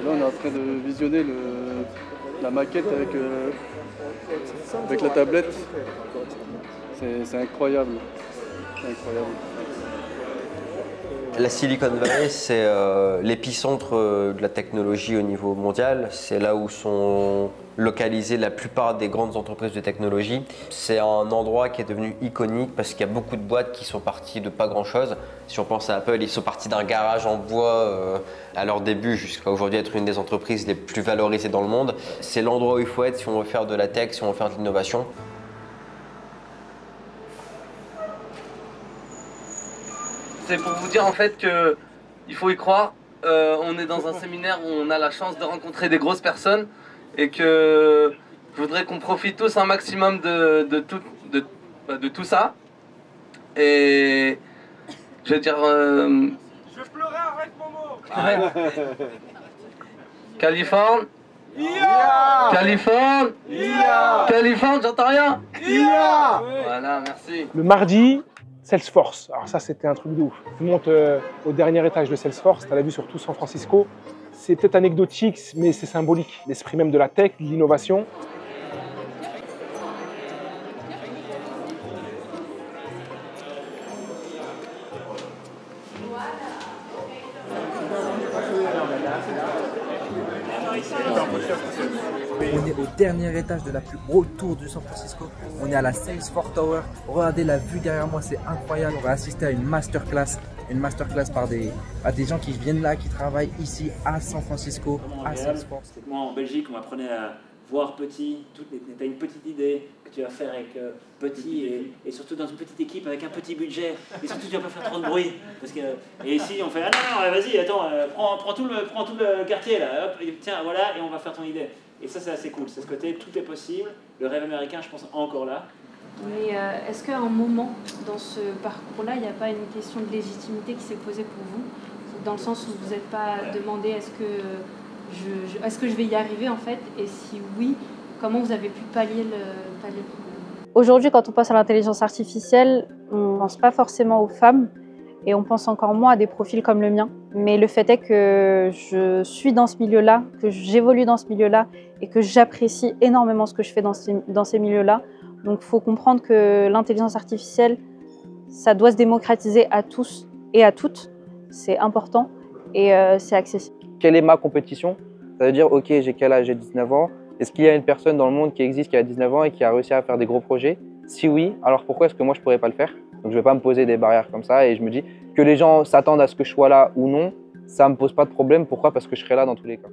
Là on est en train de visionner la maquette avec la tablette. C'est incroyable. C'est incroyable. La Silicon Valley, c'est l'épicentre de la technologie au niveau mondial. C'est là où sont localisées la plupart des grandes entreprises de technologie. C'est un endroit qui est devenu iconique parce qu'il y a beaucoup de boîtes qui sont parties de pas grand-chose. Si on pense à Apple, ils sont partis d'un garage en bois à leur début jusqu'à aujourd'hui être une des entreprises les plus valorisées dans le monde. C'est l'endroit où il faut être si on veut faire de la tech, si on veut faire de l'innovation. C'est pour vous dire en fait qu'il faut y croire. On est dans un séminaire où on a la chance de rencontrer des grosses personnes et que je voudrais qu'on profite tous un maximum de tout ça. Et je veux dire... Je pleurais avec Momo. Californie. Californie, j'entends rien. Voilà, merci. Le mardi, Salesforce. Alors ça, c'était un truc de ouf. Tu montes au dernier étage de Salesforce, tu as la vue sur tout San Francisco. C'est peut-être anecdotique, mais c'est symbolique. L'esprit même de la tech, de l'innovation. On est au dernier étage de la plus haute tour du San Francisco. On est à la Salesforce Tower. Regardez la vue derrière moi, c'est incroyable. On va assister à une masterclass par des gens qui viennent là, qui travaillent ici à San Francisco, à Salesforce. Moi en Belgique, on m'apprenait à voir petit, tu as une petite idée que tu vas faire avec petit et surtout dans une petite équipe avec un petit budget et surtout tu vas pas faire trop de bruit parce que et ici on fait ah non vas-y attends prends tout le quartier là hop, tiens voilà et on va faire ton idée et ça c'est assez cool, c'est ce côté tout est possible, le rêve américain je pense encore là. Mais est-ce qu'à un moment dans ce parcours-là il n'y a pas une question de légitimité qui s'est posée pour vous dans le sens où vous n'êtes pas demandé est-ce que je vais y arriver en fait et si oui comment vous avez pu pallier le problème? Aujourd'hui, quand on pense à l'intelligence artificielle, on ne pense pas forcément aux femmes et on pense encore moins à des profils comme le mien. Mais le fait est que je suis dans ce milieu-là, que j'évolue dans ce milieu-là et que j'apprécie énormément ce que je fais dans ces milieux-là. Donc il faut comprendre que l'intelligence artificielle, ça doit se démocratiser à tous et à toutes. C'est important et c'est accessible. Quelle est ma compétition? Ça veut dire, ok, j'ai quel âge? J'ai 19 ans. Est-ce qu'il y a une personne dans le monde qui existe qui a 19 ans et qui a réussi à faire des gros projets? Si oui, alors pourquoi est-ce que moi je ne pourrais pas le faire? Donc je ne vais pas me poser des barrières comme ça et je me dis que les gens s'attendent à ce que je sois là ou non, ça me pose pas de problème. Pourquoi? Parce que je serai là dans tous les cas.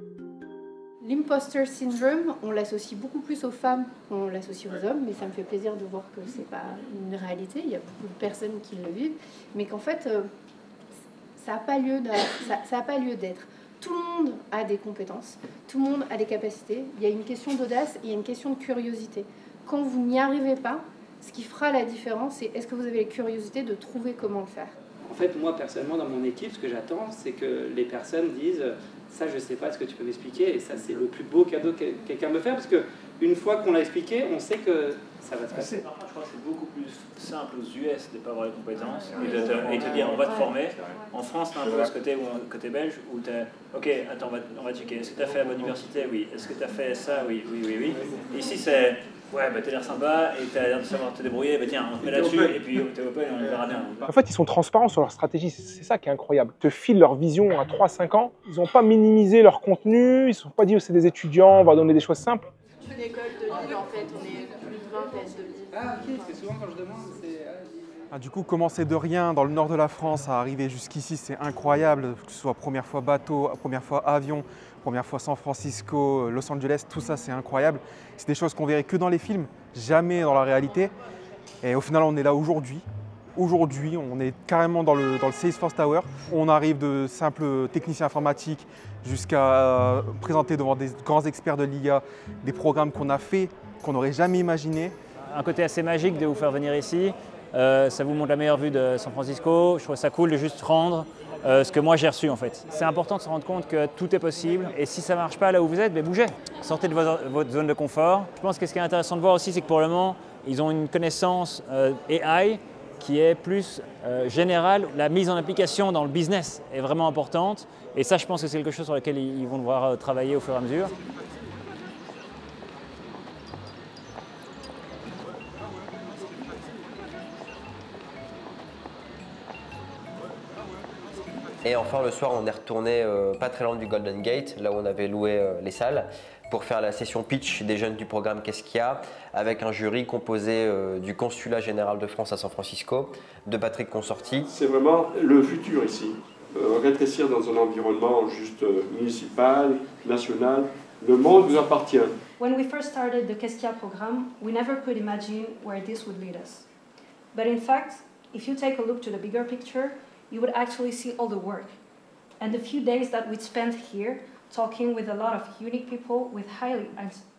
L'imposter syndrome, on l'associe beaucoup plus aux femmes qu'on l'associe aux hommes, mais ça me fait plaisir de voir que c'est pas une réalité. Il y a beaucoup de personnes qui le vivent, mais qu'en fait, ça n'a pas lieu d'être. Tout le monde a des compétences, tout le monde a des capacités. Il y a une question d'audace et il y a une question de curiosité. Quand vous n'y arrivez pas, ce qui fera la différence, c'est est-ce que vous avez la curiosité de trouver comment le faire. En fait, moi, personnellement, dans mon équipe, ce que j'attends, c'est que les personnes disent « ça, je ne sais pas, est-ce que tu peux m'expliquer ?» Et ça, c'est le plus beau cadeau que quelqu'un me fait, parce qu'une fois qu'on l'a expliqué, on sait que ça va se passer. Par contre, je crois que c'est beaucoup plus simple aux US de ne pas avoir les compétences et te dire « on va te former ». En France, tu as un peu ce côté belge où tu es « ok, attends, on va checker. Est-ce que tu as fait à votre université? Oui. Est-ce que tu as fait ça? Oui. Et ici, c'est... ouais, bah t'as l'air sympa et t'as l'air de savoir te débrouiller, bah tiens, on te met là-dessus et puis t'es open et on verra bien. En fait, ils sont transparents sur leur stratégie, c'est ça qui est incroyable. Ils te filent leur vision à 3-5 ans, ils n'ont pas minimisé leur contenu, ils ne sont pas dit oh, c'est des étudiants, on va donner des choses simples. C'est une école de vie, en fait, on est plus de 20 thèses de vie. Ah ok, parce que souvent quand je demande, c'est... Du coup, commencer de rien dans le nord de la France à arriver jusqu'ici, c'est incroyable, que ce soit première fois bateau, première fois avion, première fois San Francisco, Los Angeles, tout ça c'est incroyable. C'est des choses qu'on verrait que dans les films, jamais dans la réalité. Et au final, on est là aujourd'hui. Aujourd'hui, on est carrément dans le Salesforce Tower. On arrive de simples techniciens informatiques jusqu'à présenter devant des grands experts de l'IA des programmes qu'on a fait, qu'on n'aurait jamais imaginé. Un côté assez magique de vous faire venir ici. Ça vous montre la meilleure vue de San Francisco. Je trouve ça cool de juste rendre ce que moi j'ai reçu en fait. C'est important de se rendre compte que tout est possible et si ça ne marche pas là où vous êtes, bougez. Sortez de votre zone de confort. Je pense que ce qui est intéressant de voir aussi, c'est que pour le moment, ils ont une connaissance AI qui est plus générale. La mise en application dans le business est vraiment importante et ça, je pense que c'est quelque chose sur lequel ils vont devoir travailler au fur et à mesure. Et enfin, le soir, on est retourné pas très loin du Golden Gate, là où on avait loué les salles, pour faire la session pitch des jeunes du programme Qu'est-ce qu'il y a, avec un jury composé du Consulat général de France à San Francisco, de Patrick Consorti. C'est vraiment le futur ici. Rétrécir dans un environnement juste municipal, national. Le monde vous appartient. When we first started the Qu'est-ce qu'il y a programme, we never could imagine where this would lead us. But in fact, if you take a look to the bigger picture, you would actually see all the work. And the few days that we spent here talking with a lot of unique people with highly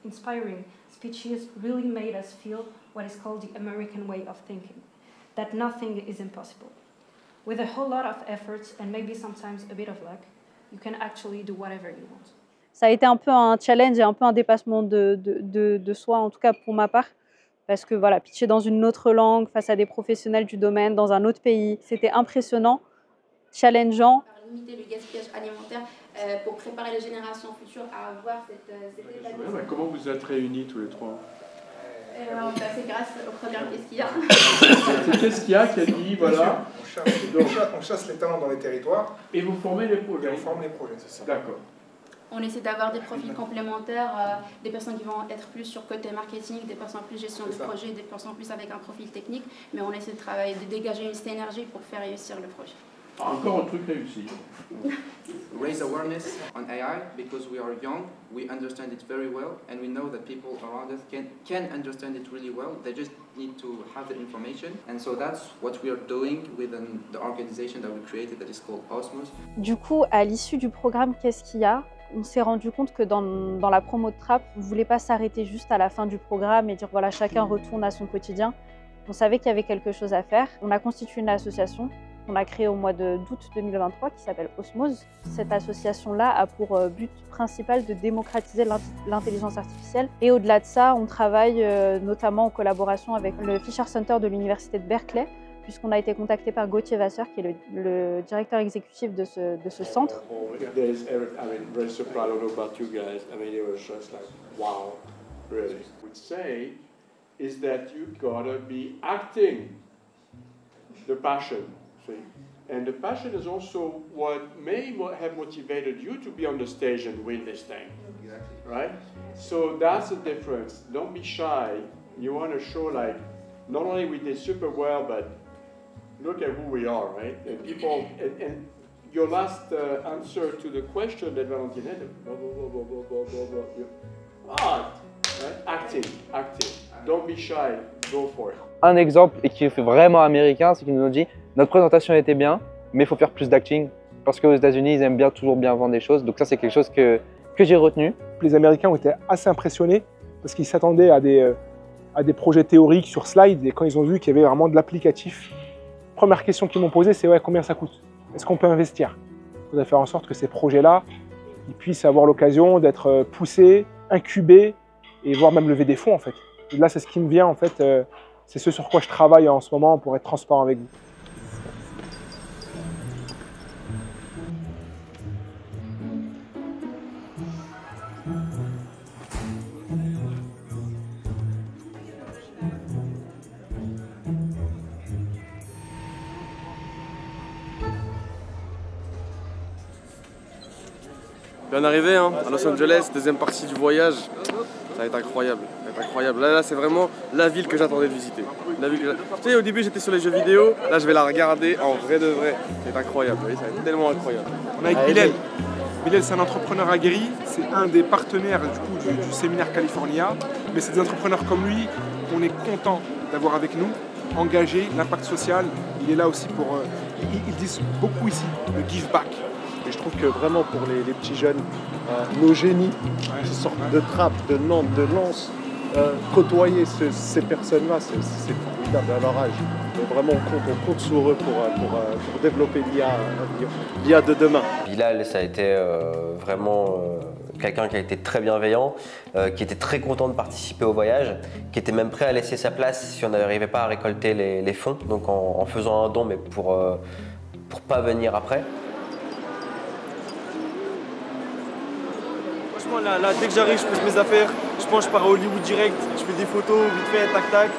inspiring speeches really made us feel what is called the American way of thinking, that nothing is impossible. With a whole lot of efforts and maybe sometimes a bit of luck, you can actually do whatever you want. Ça a été un peu un challenge et un peu un dépassement de soi, en tout cas pour ma part. Parce que voilà, pitcher dans une autre langue, face à des professionnels du domaine, dans un autre pays, c'était impressionnant, challengeant. Limiter le gaspillage alimentaire pour préparer les générations futures à avoir cette établissement. Ouais, comment vous êtes réunis tous les trois? C'est grâce au programme Qu'est-ce qu'il y a. C'est Qu'est-ce qu'il y a qui a dit, voilà. On chasse les talents dans les territoires. Et vous formez les projets. Et on forme les projets, c'est ça. D'accord. On essaie d'avoir des profils complémentaires, des personnes qui vont être plus sur côté marketing, des personnes plus gestion de projet, des personnes plus avec un profil technique, mais on essaie de travailler, de dégager une synergie pour faire réussir le projet. Encore un truc réussi. Raise awareness on AI because we are young, we understand it very well, and we know that people around us can understand it really well. They just need to have the information, and so that's what we are doing within the organization that we created that is called Osmos. Du coup, à l'issue du programme Qu'est-ce qu'il y a, on s'est rendu compte que dans la promo de Trapp, on ne voulait pas s'arrêter juste à la fin du programme et dire voilà, chacun retourne à son quotidien. On savait qu'il y avait quelque chose à faire. On a constitué une association qu'on a créée au mois d'août 2023 qui s'appelle Osmose. Cette association-là a pour but principal de démocratiser l'intelligence artificielle. Et au-delà de ça, on travaille notamment en collaboration avec le Fisher Center de l'Université de Berkeley, puisqu'on a été contacté par Gauthier Vasseur, qui est le directeur exécutif de ce centre. Very surprised. I don't know about you guys. I mean, it was just like, wow, really. What I would say is that you gotta be acting the passion, see? And the passion is also what may have motivated you to be on the stage and win this thing, right? So that's the difference. Don't be shy. You want to show like, not only we did super well, but look at who we are, right? And people, and your last answer to the question that Valentina did. Art, right? Acting. Don't be shy, go for it. Un exemple et qui est vraiment américain, c'est qu'ils nous ont dit notre présentation était bien, mais il faut faire plus d'acting parce qu'aux États-Unis ils aiment toujours bien vendre des choses. Donc ça c'est quelque chose que j'ai retenu. Les Américains ont été assez impressionnés parce qu'ils s'attendaient à des projets théoriques sur slide et quand ils ont vu qu'il y avait vraiment de l'applicatif, première question qu'ils m'ont posée c'est ouais, combien ça coûte? Est-ce qu'on peut investir? Il faudrait faire en sorte que ces projets-là ils puissent avoir l'occasion d'être poussés, incubés et voire même lever des fonds en fait. Et là c'est ce qui me vient en fait. C'est ce sur quoi je travaille en ce moment pour être transparent avec vous. Bien arrivé hein, à Los Angeles, deuxième partie du voyage. Ça va être incroyable. Là c'est vraiment la ville que j'attendais de visiter. Tu sais, au début j'étais sur les jeux vidéo, là je vais la regarder en vrai de vrai. C'est incroyable, ça va être tellement incroyable. On est avec Bilal. Bilal c'est un entrepreneur aguerri, c'est un des partenaires du séminaire California. Mais c'est des entrepreneurs comme lui qu'on est content d'avoir avec nous, engagés, l'impact social. Il est là aussi pour... Ils disent beaucoup ici, le give back. Et je trouve que vraiment pour les petits jeunes, nos génies qui sortent de Trappes, de Nantes, de Lens, côtoyer ces personnes-là, c'est formidable à leur âge. Et vraiment on compte sur eux pour développer l'IA de demain. Bilal, ça a été vraiment quelqu'un qui a été très bienveillant, qui était très content de participer au voyage, qui était même prêt à laisser sa place si on n'arrivait pas à récolter les fonds, donc en faisant un don, mais pour pas venir après. Là, dès que j'arrive, je pose mes affaires, je pense que je pars à Hollywood direct, je fais des photos, vite fait, tac tac.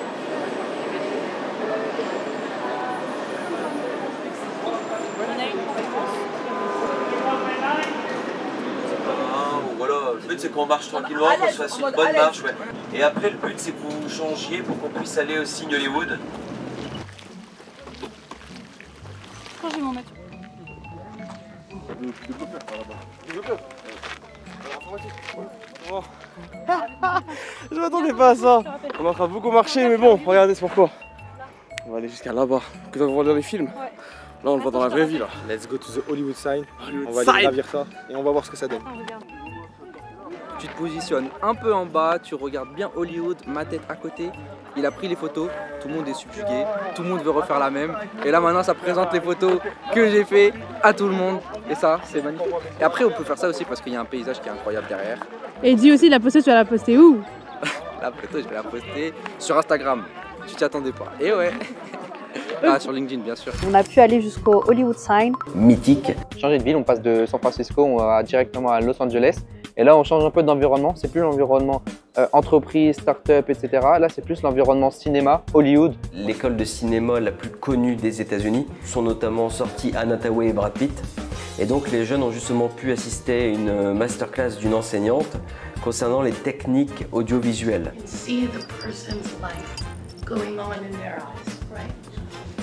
Voilà, le but c'est qu'on marche tranquillement, qu'on se fasse une bonne marche. Ouais. Et après, le but c'est que vous changiez pour qu'on puisse aller au signe Hollywood. Quand je vais m'en mettre. Oh. Je m'attendais pas à ça. On est en train de beaucoup marcher, mais bon, regardez, c'est pourquoi. On va aller jusqu'à là-bas. Que on voit dans les films. Ouais. Là, on le voit dans la vraie vie. Là. Let's go to the Hollywood sign. On va aller gravir ça et on va voir ce que ça donne. Tu te positionnes un peu en bas, tu regardes bien Hollywood, ma tête à côté. Il a pris les photos, tout le monde est subjugué, tout le monde veut refaire la même. Et là maintenant ça présente les photos que j'ai fait à tout le monde. Et ça, c'est magnifique. Et après on peut faire ça aussi parce qu'il y a un paysage qui est incroyable derrière. Et dis aussi la poster, tu vas la poster où? La photo je vais la poster sur Instagram. Tu t'y attendais pas. Et ouais. Ah, sur LinkedIn bien sûr. On a pu aller jusqu'au Hollywood Sign. Mythique. Changer de ville, on passe de San Francisco, on va directement à Los Angeles. Et là, on change un peu d'environnement. C'est plus l'environnement entreprise, start-up, etc. Là, c'est plus l'environnement cinéma, Hollywood. L'école de cinéma la plus connue des États-Unis sont notamment sortis Anna Hathaway et Brad Pitt. Et donc, les jeunes ont justement pu assister à une masterclass d'une enseignante concernant les techniques audiovisuelles. See the person's life going on in their eyes, right?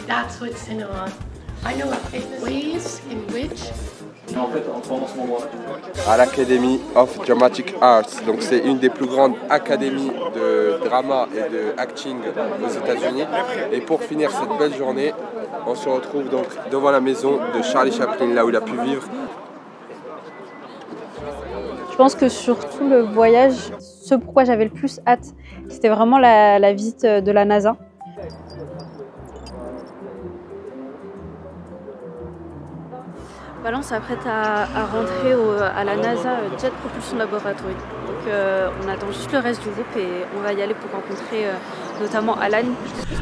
That's what cinema. I know ways in which. En fait, pendant ce moment-là, à l'Academy of Dramatic Arts, donc c'est une des plus grandes académies de drama et de acting aux États-Unis. Et pour finir cette belle journée, on se retrouve donc devant la maison de Charlie Chaplin, là où il a pu vivre. Je pense que sur tout le voyage, ce pourquoi j'avais le plus hâte, c'était vraiment la visite de la NASA. Valence s'apprête à rentrer à la NASA Jet Propulsion Laboratory. Donc on attend juste le reste du groupe et on va y aller pour rencontrer notamment Alan.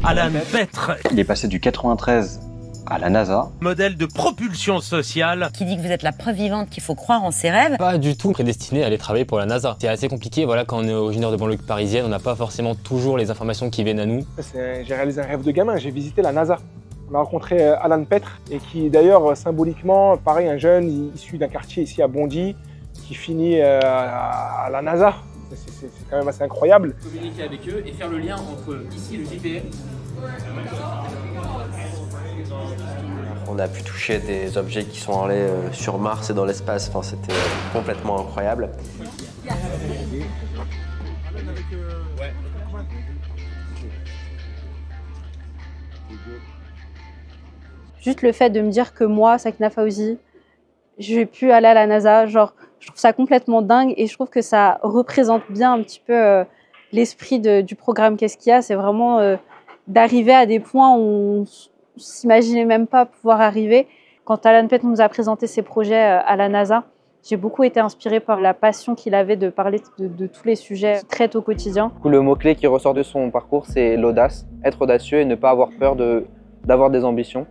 Alan Petre. Il est passé du 93 à la NASA. Modèle de propulsion sociale. Qui dit que vous êtes la preuve vivante qu'il faut croire en ses rêves. Pas du tout prédestiné à aller travailler pour la NASA. C'est assez compliqué, voilà, quand on est originaire de banlieue parisienne, on n'a pas forcément toujours les informations qui viennent à nous. J'ai réalisé un rêve de gamin, j'ai visité la NASA. On a rencontré Alan Petre, et qui d'ailleurs symboliquement, pareil, un jeune issu d'un quartier ici à Bondy, qui finit à la NASA. C'est quand même assez incroyable. Communiquer avec eux et faire le lien entre ici le JPM. On a pu toucher des objets qui sont allés sur Mars et dans l'espace. Enfin, c'était complètement incroyable. Juste le fait de me dire que moi, Sakina Fawzi, j'ai pu aller à la NASA, genre, je trouve ça complètement dingue et je trouve que ça représente bien un petit peu l'esprit du programme Qu'est-ce qu'il y a. C'est vraiment d'arriver à des points où on ne s'imaginait même pas pouvoir arriver. Quand Alan Pett nous a présenté ses projets à la NASA, j'ai beaucoup été inspirée par la passion qu'il avait de parler de tous les sujets qu'il traite au quotidien. Le mot-clé qui ressort de son parcours, c'est l'audace, être audacieux et ne pas avoir peur d'avoir des ambitions.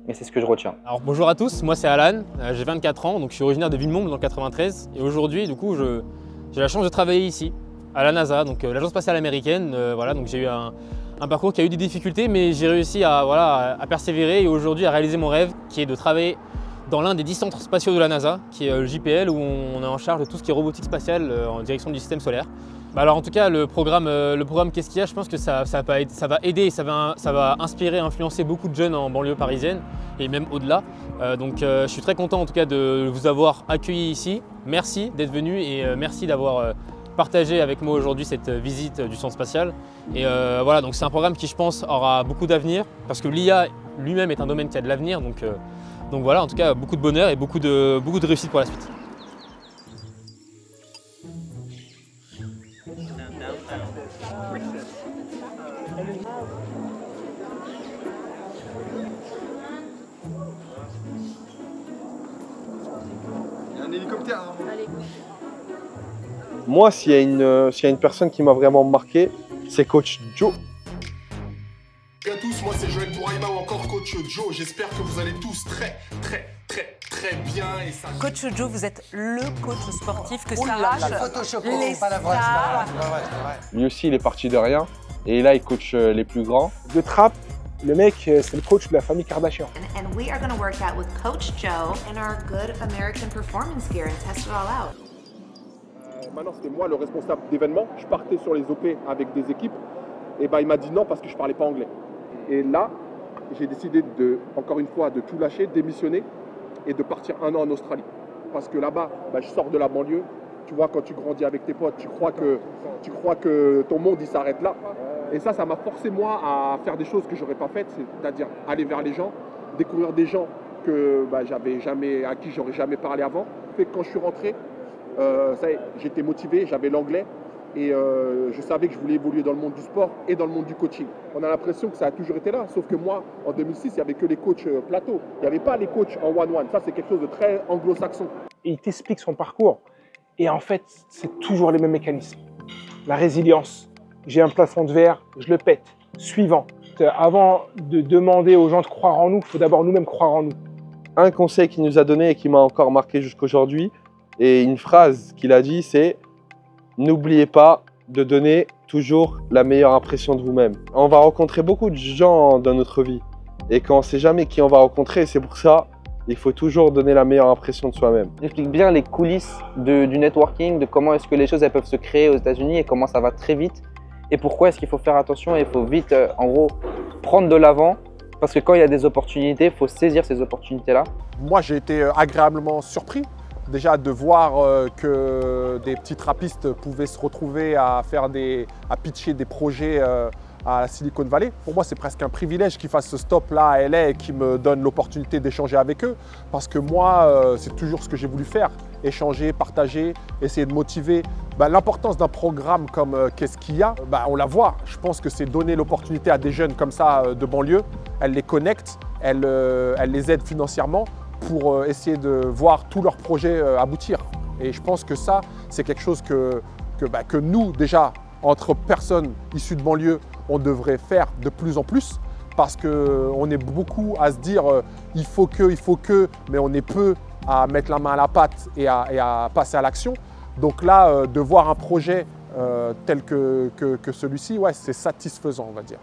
Et c'est ce que je retiens. Alors bonjour à tous, moi c'est Alan, j'ai 24 ans, donc je suis originaire de Villemomble dans le 93. Et aujourd'hui, du coup, j'ai la chance de travailler ici, à la NASA, donc l'agence spatiale américaine. Voilà, donc j'ai eu un parcours qui a eu des difficultés, mais j'ai réussi à persévérer et aujourd'hui à réaliser mon rêve, qui est de travailler dans l'un des 10 centres spatiaux de la NASA, qui est le JPL, où on est en charge de tout ce qui est robotique spatiale en direction du système solaire. Alors en tout cas, le programme Qu'est-ce qu'il y a, je pense que ça va aider, ça va inspirer, influencer beaucoup de jeunes en banlieue parisienne et même au-delà. Donc je suis très content en tout cas de vous avoir accueilli ici. Merci d'être venu et merci d'avoir partagé avec moi aujourd'hui cette visite du centre spatial. Et voilà, donc c'est un programme qui je pense aura beaucoup d'avenir parce que l'IA lui-même est un domaine qui a de l'avenir. Donc voilà, en tout cas beaucoup de bonheur et beaucoup de réussite pour la suite. Il y a un hélicoptère. Moi, s'il y a une personne qui m'a vraiment marqué, c'est coach Joe. Bonjour à tous, moi c'est Joël Bouraïma ou encore coach Joe. J'espère que vous allez tous très bien. Et ça... Coach Joe, vous êtes le coach sportif que ça la arrache photoshopée, les pas la vraie. stars. Lui aussi, il est parti de rien. Et là, il coach les plus grands. De Trapp, le mec, c'est le coach de la famille Kardashian. And we are going to work out with Coach Joe in our good American performance gear and test it all out. Maintenant, c'était moi le responsable d'événements. Je partais sur les OP avec des équipes. Et il m'a dit non parce que je ne parlais pas anglais. Et là, j'ai décidé encore une fois de tout lâcher, démissionner et de partir 1 an en Australie. Parce que là-bas, je sors de la banlieue. Tu vois, quand tu grandis avec tes potes, tu crois que ton monde il s'arrête là. Et ça m'a forcé moi à faire des choses que j'aurais pas faites, c'est-à-dire aller vers les gens, découvrir des gens à qui j'aurais jamais parlé avant. Fait que quand je suis rentré, ça y est, j'étais motivé, j'avais l'anglais et je savais que je voulais évoluer dans le monde du sport et dans le monde du coaching. On a l'impression que ça a toujours été là, sauf que moi, en 2006, il n'y avait que les coachs plateau. Il n'y avait pas les coachs en one-one. Ça, c'est quelque chose de très anglo-saxon. Et il t'explique son parcours. Et en fait, c'est toujours les mêmes mécanismes. La résilience. J'ai un plafond de verre, je le pète. Suivant. Avant de demander aux gens de croire en nous, il faut d'abord nous-mêmes croire en nous. Un conseil qu'il nous a donné et qui m'a encore marqué jusqu'aujourd'hui, et une phrase qu'il a dit, c'est « N'oubliez pas de donner toujours la meilleure impression de vous-même ». On va rencontrer beaucoup de gens dans notre vie. Et quand on ne sait jamais qui on va rencontrer, c'est pour ça il faut toujours donner la meilleure impression de soi-même. Il explique bien les coulisses du networking, de comment est-ce que les choses elles peuvent se créer aux États-Unis et comment ça va très vite. Et pourquoi est-ce qu'il faut faire attention et il faut vite, en gros, prendre de l'avant. Parce que quand il y a des opportunités, il faut saisir ces opportunités-là. Moi, j'ai été agréablement surpris. Déjà de voir que des petits trappistes pouvaient se retrouver à pitcher des projets à la Silicon Valley. Pour moi, c'est presque un privilège qu'ils fassent ce stop-là à LA et qu'ils me donnent l'opportunité d'échanger avec eux. Parce que moi, c'est toujours ce que j'ai voulu faire. Échanger, partager, essayer de motiver. L'importance d'un programme comme Qu'est-ce qu'il y a, on la voit. Je pense que c'est donner l'opportunité à des jeunes comme ça de banlieue. Elle les connecte, elle les aide financièrement pour essayer de voir tous leurs projets aboutir. Et je pense que ça, c'est quelque chose que nous, déjà, entre personnes issues de banlieue, on devrait faire de plus en plus parce qu'on est beaucoup à se dire il faut que, mais on est peu à mettre la main à la pâte et à passer à l'action. Donc là, de voir un projet tel que celui-ci, ouais, c'est satisfaisant, on va dire.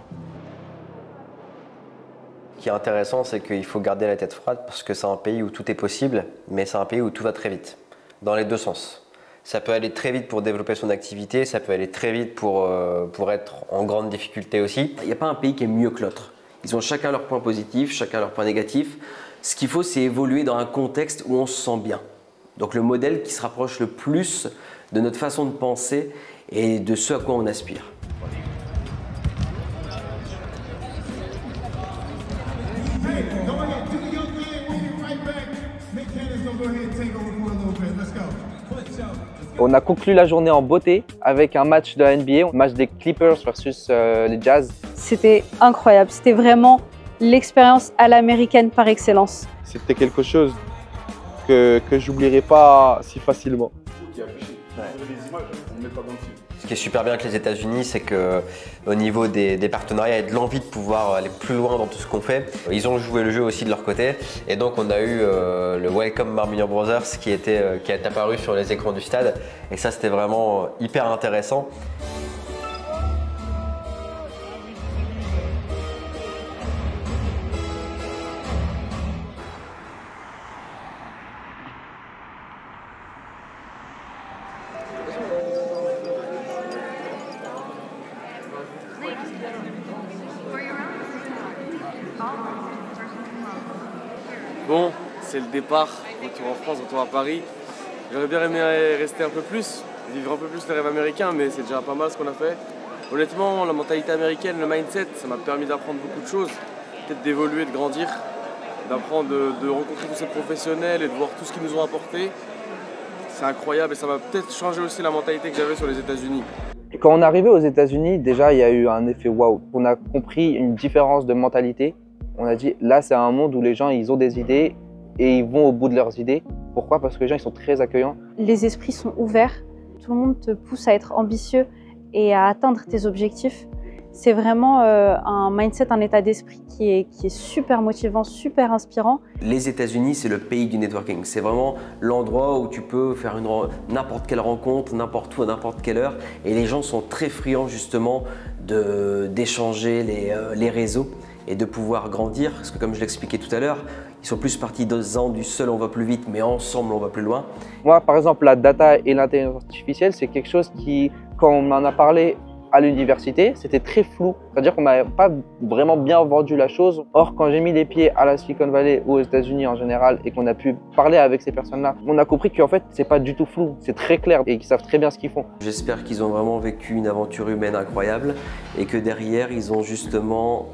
Ce qui est intéressant, c'est qu'il faut garder la tête froide parce que c'est un pays où tout est possible, mais c'est un pays où tout va très vite, dans les deux sens. Ça peut aller très vite pour développer son activité, ça peut aller très vite pour être en grande difficulté aussi. Il n'y a pas un pays qui est mieux que l'autre. Ils ont chacun leurs points positifs, chacun leurs points négatifs. Ce qu'il faut, c'est évoluer dans un contexte où on se sent bien. Donc le modèle qui se rapproche le plus de notre façon de penser et de ce à quoi on aspire. On a conclu la journée en beauté avec un match de la NBA, un match des Clippers versus les Jazz. C'était incroyable, c'était vraiment l'expérience à l'américaine par excellence. C'était quelque chose que j'oublierai pas si facilement. Ce qui est super bien avec les États-Unis, c'est qu'au niveau des partenariats et de l'envie de pouvoir aller plus loin dans tout ce qu'on fait, ils ont joué le jeu aussi de leur côté. Et donc on a eu le Welcome Marmignon Brothers qui est apparu sur les écrans du stade. Et ça, c'était vraiment hyper intéressant. Bon, c'est le départ, retour en France, retour à Paris. J'aurais bien aimé rester un peu plus, vivre un peu plus le rêve américain, mais c'est déjà pas mal ce qu'on a fait. Honnêtement, la mentalité américaine, le mindset, ça m'a permis d'apprendre beaucoup de choses, peut-être d'évoluer, de grandir, d'apprendre, de rencontrer tous ces professionnels et de voir tout ce qu'ils nous ont apporté. C'est incroyable et ça m'a peut-être changé aussi la mentalité que j'avais sur les États-Unis. Quand on est arrivé aux États-Unis, déjà il y a eu un effet waouh. On a compris une différence de mentalité. On a dit là c'est un monde où les gens ils ont des idées et ils vont au bout de leurs idées. Pourquoi? Parce que les gens ils sont très accueillants. Les esprits sont ouverts, tout le monde te pousse à être ambitieux et à atteindre tes objectifs. C'est vraiment un mindset, un état d'esprit qui est super motivant, super inspirant. Les États-Unis, c'est le pays du networking. C'est vraiment l'endroit où tu peux faire n'importe quelle rencontre, n'importe où, à n'importe quelle heure. Et les gens sont très friands justement d'échanger les réseaux et de pouvoir grandir. Parce que comme je l'expliquais tout à l'heure, ils sont plus partis du seul on va plus vite, mais ensemble on va plus loin. Moi, par exemple, la data et l'intelligence artificielle, c'est quelque chose qui, quand on en a parlé à l'université, c'était très flou. C'est-à-dire qu'on m'avait pas vraiment bien vendu la chose. Or, quand j'ai mis les pieds à la Silicon Valley ou aux États-Unis en général et qu'on a pu parler avec ces personnes-là, on a compris qu'en fait, c'est pas du tout flou, c'est très clair et qu'ils savent très bien ce qu'ils font. J'espère qu'ils ont vraiment vécu une aventure humaine incroyable et que derrière, ils ont justement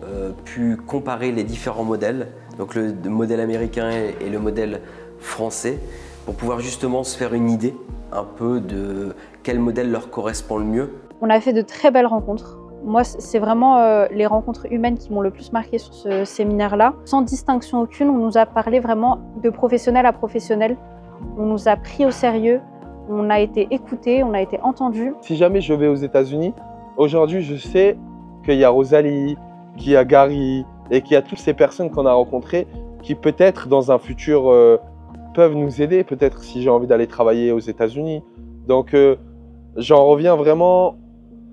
pu comparer les différents modèles, donc le modèle américain et le modèle français, pour pouvoir justement se faire une idée un peu de quel modèle leur correspond le mieux. On a fait de très belles rencontres. Moi, c'est vraiment les rencontres humaines qui m'ont le plus marqué sur ce séminaire-là. Sans distinction aucune, on nous a parlé vraiment de professionnel à professionnel. On nous a pris au sérieux, on a été écoutés, on a été entendus. Si jamais je vais aux États-Unis, aujourd'hui, je sais qu'il y a Rosalie, qu'il y a Gary et qu'il y a toutes ces personnes qu'on a rencontrées qui peut-être dans un futur peuvent nous aider, peut-être si j'ai envie d'aller travailler aux États-Unis. Donc, j'en reviens vraiment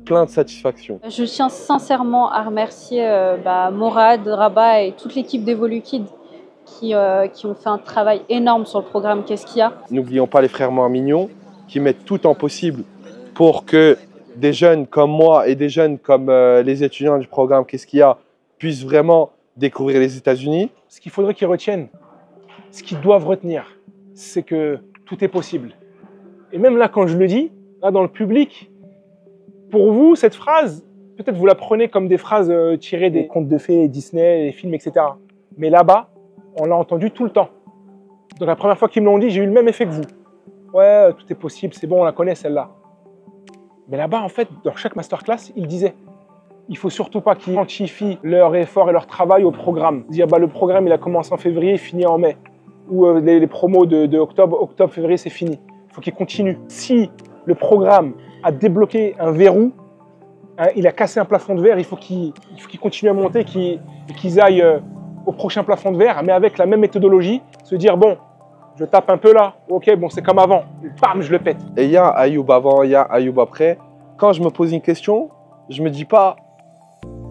plein de satisfaction. Je tiens sincèrement à remercier Morad, Rabat et toute l'équipe d'Evolu Kids qui ont fait un travail énorme sur le programme Qu'est-ce qu'il y a. N'oublions pas les frères Marmignon qui mettent tout en possible pour que des jeunes comme moi et des jeunes comme les étudiants du programme Qu'est-ce qu'il y a puissent vraiment découvrir les États-Unis. Ce qu'il faudrait qu'ils retiennent, ce qu'ils doivent retenir, c'est que tout est possible. Et même là, quand je le dis, là dans le public, pour vous, cette phrase, peut-être vous la prenez comme des phrases tirées des contes de fées, Disney, les films, etc. Mais là-bas, on l'a entendu tout le temps. Donc la première fois qu'ils me l'ont dit, j'ai eu le même effet que vous. Ouais, tout est possible, c'est bon, on la connaît celle-là. Mais là-bas, en fait, dans chaque masterclass, ils disaient, il ne faut surtout pas qu'ils quantifient leur effort et leur travail au programme. Dire, le programme, il a commencé en février, fini en mai. Ou les promos de octobre, février, c'est fini. Il faut qu'ils continuent. Si le programme a débloqué un verrou, il a cassé un plafond de verre, il faut qu'il continue à monter, qu'ils aillent au prochain plafond de verre, mais avec la même méthodologie, se dire, bon, je tape un peu là, ok, bon, c'est comme avant, et bam, je le pète. Et il y a Ayoub avant, il y a Ayoub après. Quand je me pose une question, je me dis pas,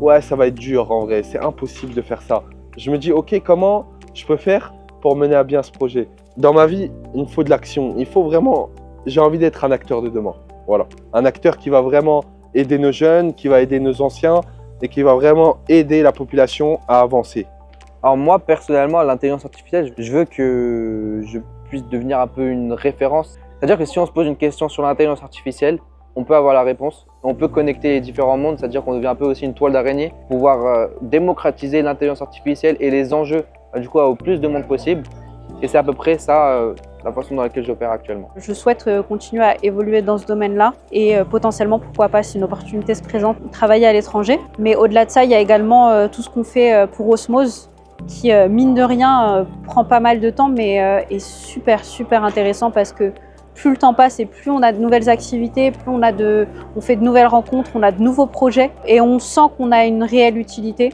ouais, ça va être dur en vrai, c'est impossible de faire ça. Je me dis, ok, comment je peux faire pour mener à bien ce projet? Dans ma vie, il me faut de l'action, il faut vraiment, j'ai envie d'être un acteur de demain. Voilà, un acteur qui va vraiment aider nos jeunes, qui va aider nos anciens, et qui va vraiment aider la population à avancer. Alors moi, personnellement, l'intelligence artificielle, je veux que je puisse devenir un peu une référence. C'est-à-dire que si on se pose une question sur l'intelligence artificielle, on peut avoir la réponse. On peut connecter les différents mondes, c'est-à-dire qu'on devient un peu aussi une toile d'araignée, pouvoir démocratiser l'intelligence artificielle et les enjeux du coup au plus de monde possible. Et c'est à peu près ça la façon dans laquelle j'opère actuellement. Je souhaite continuer à évoluer dans ce domaine-là et potentiellement, pourquoi pas, si une opportunité se présente, travailler à l'étranger. Mais au-delà de ça, il y a également tout ce qu'on fait pour Osmose, qui, mine de rien, prend pas mal de temps, mais est super intéressant parce que plus le temps passe et plus on a de nouvelles activités, plus on fait de nouvelles rencontres, on a de nouveaux projets et on sent qu'on a une réelle utilité.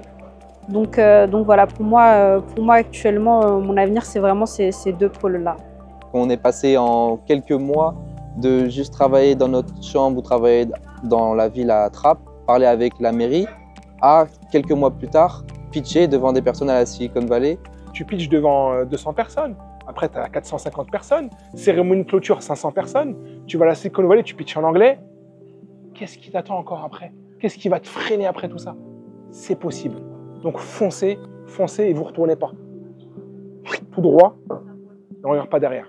Donc voilà, pour moi actuellement, mon avenir, c'est vraiment ces deux pôles-là. On est passé en quelques mois de juste travailler dans notre chambre ou travailler dans la ville à Trappes, parler avec la mairie, à quelques mois plus tard, pitcher devant des personnes à la Silicon Valley. Tu pitches devant 200 personnes, après tu as 450 personnes, cérémonie de clôture 500 personnes, tu vas à la Silicon Valley, tu pitches en anglais. Qu'est-ce qui t'attend encore après? Qu'est-ce qui va te freiner après tout ça? C'est possible. Donc foncez et vous ne retournez pas. Tout droit, ne regarde pas derrière.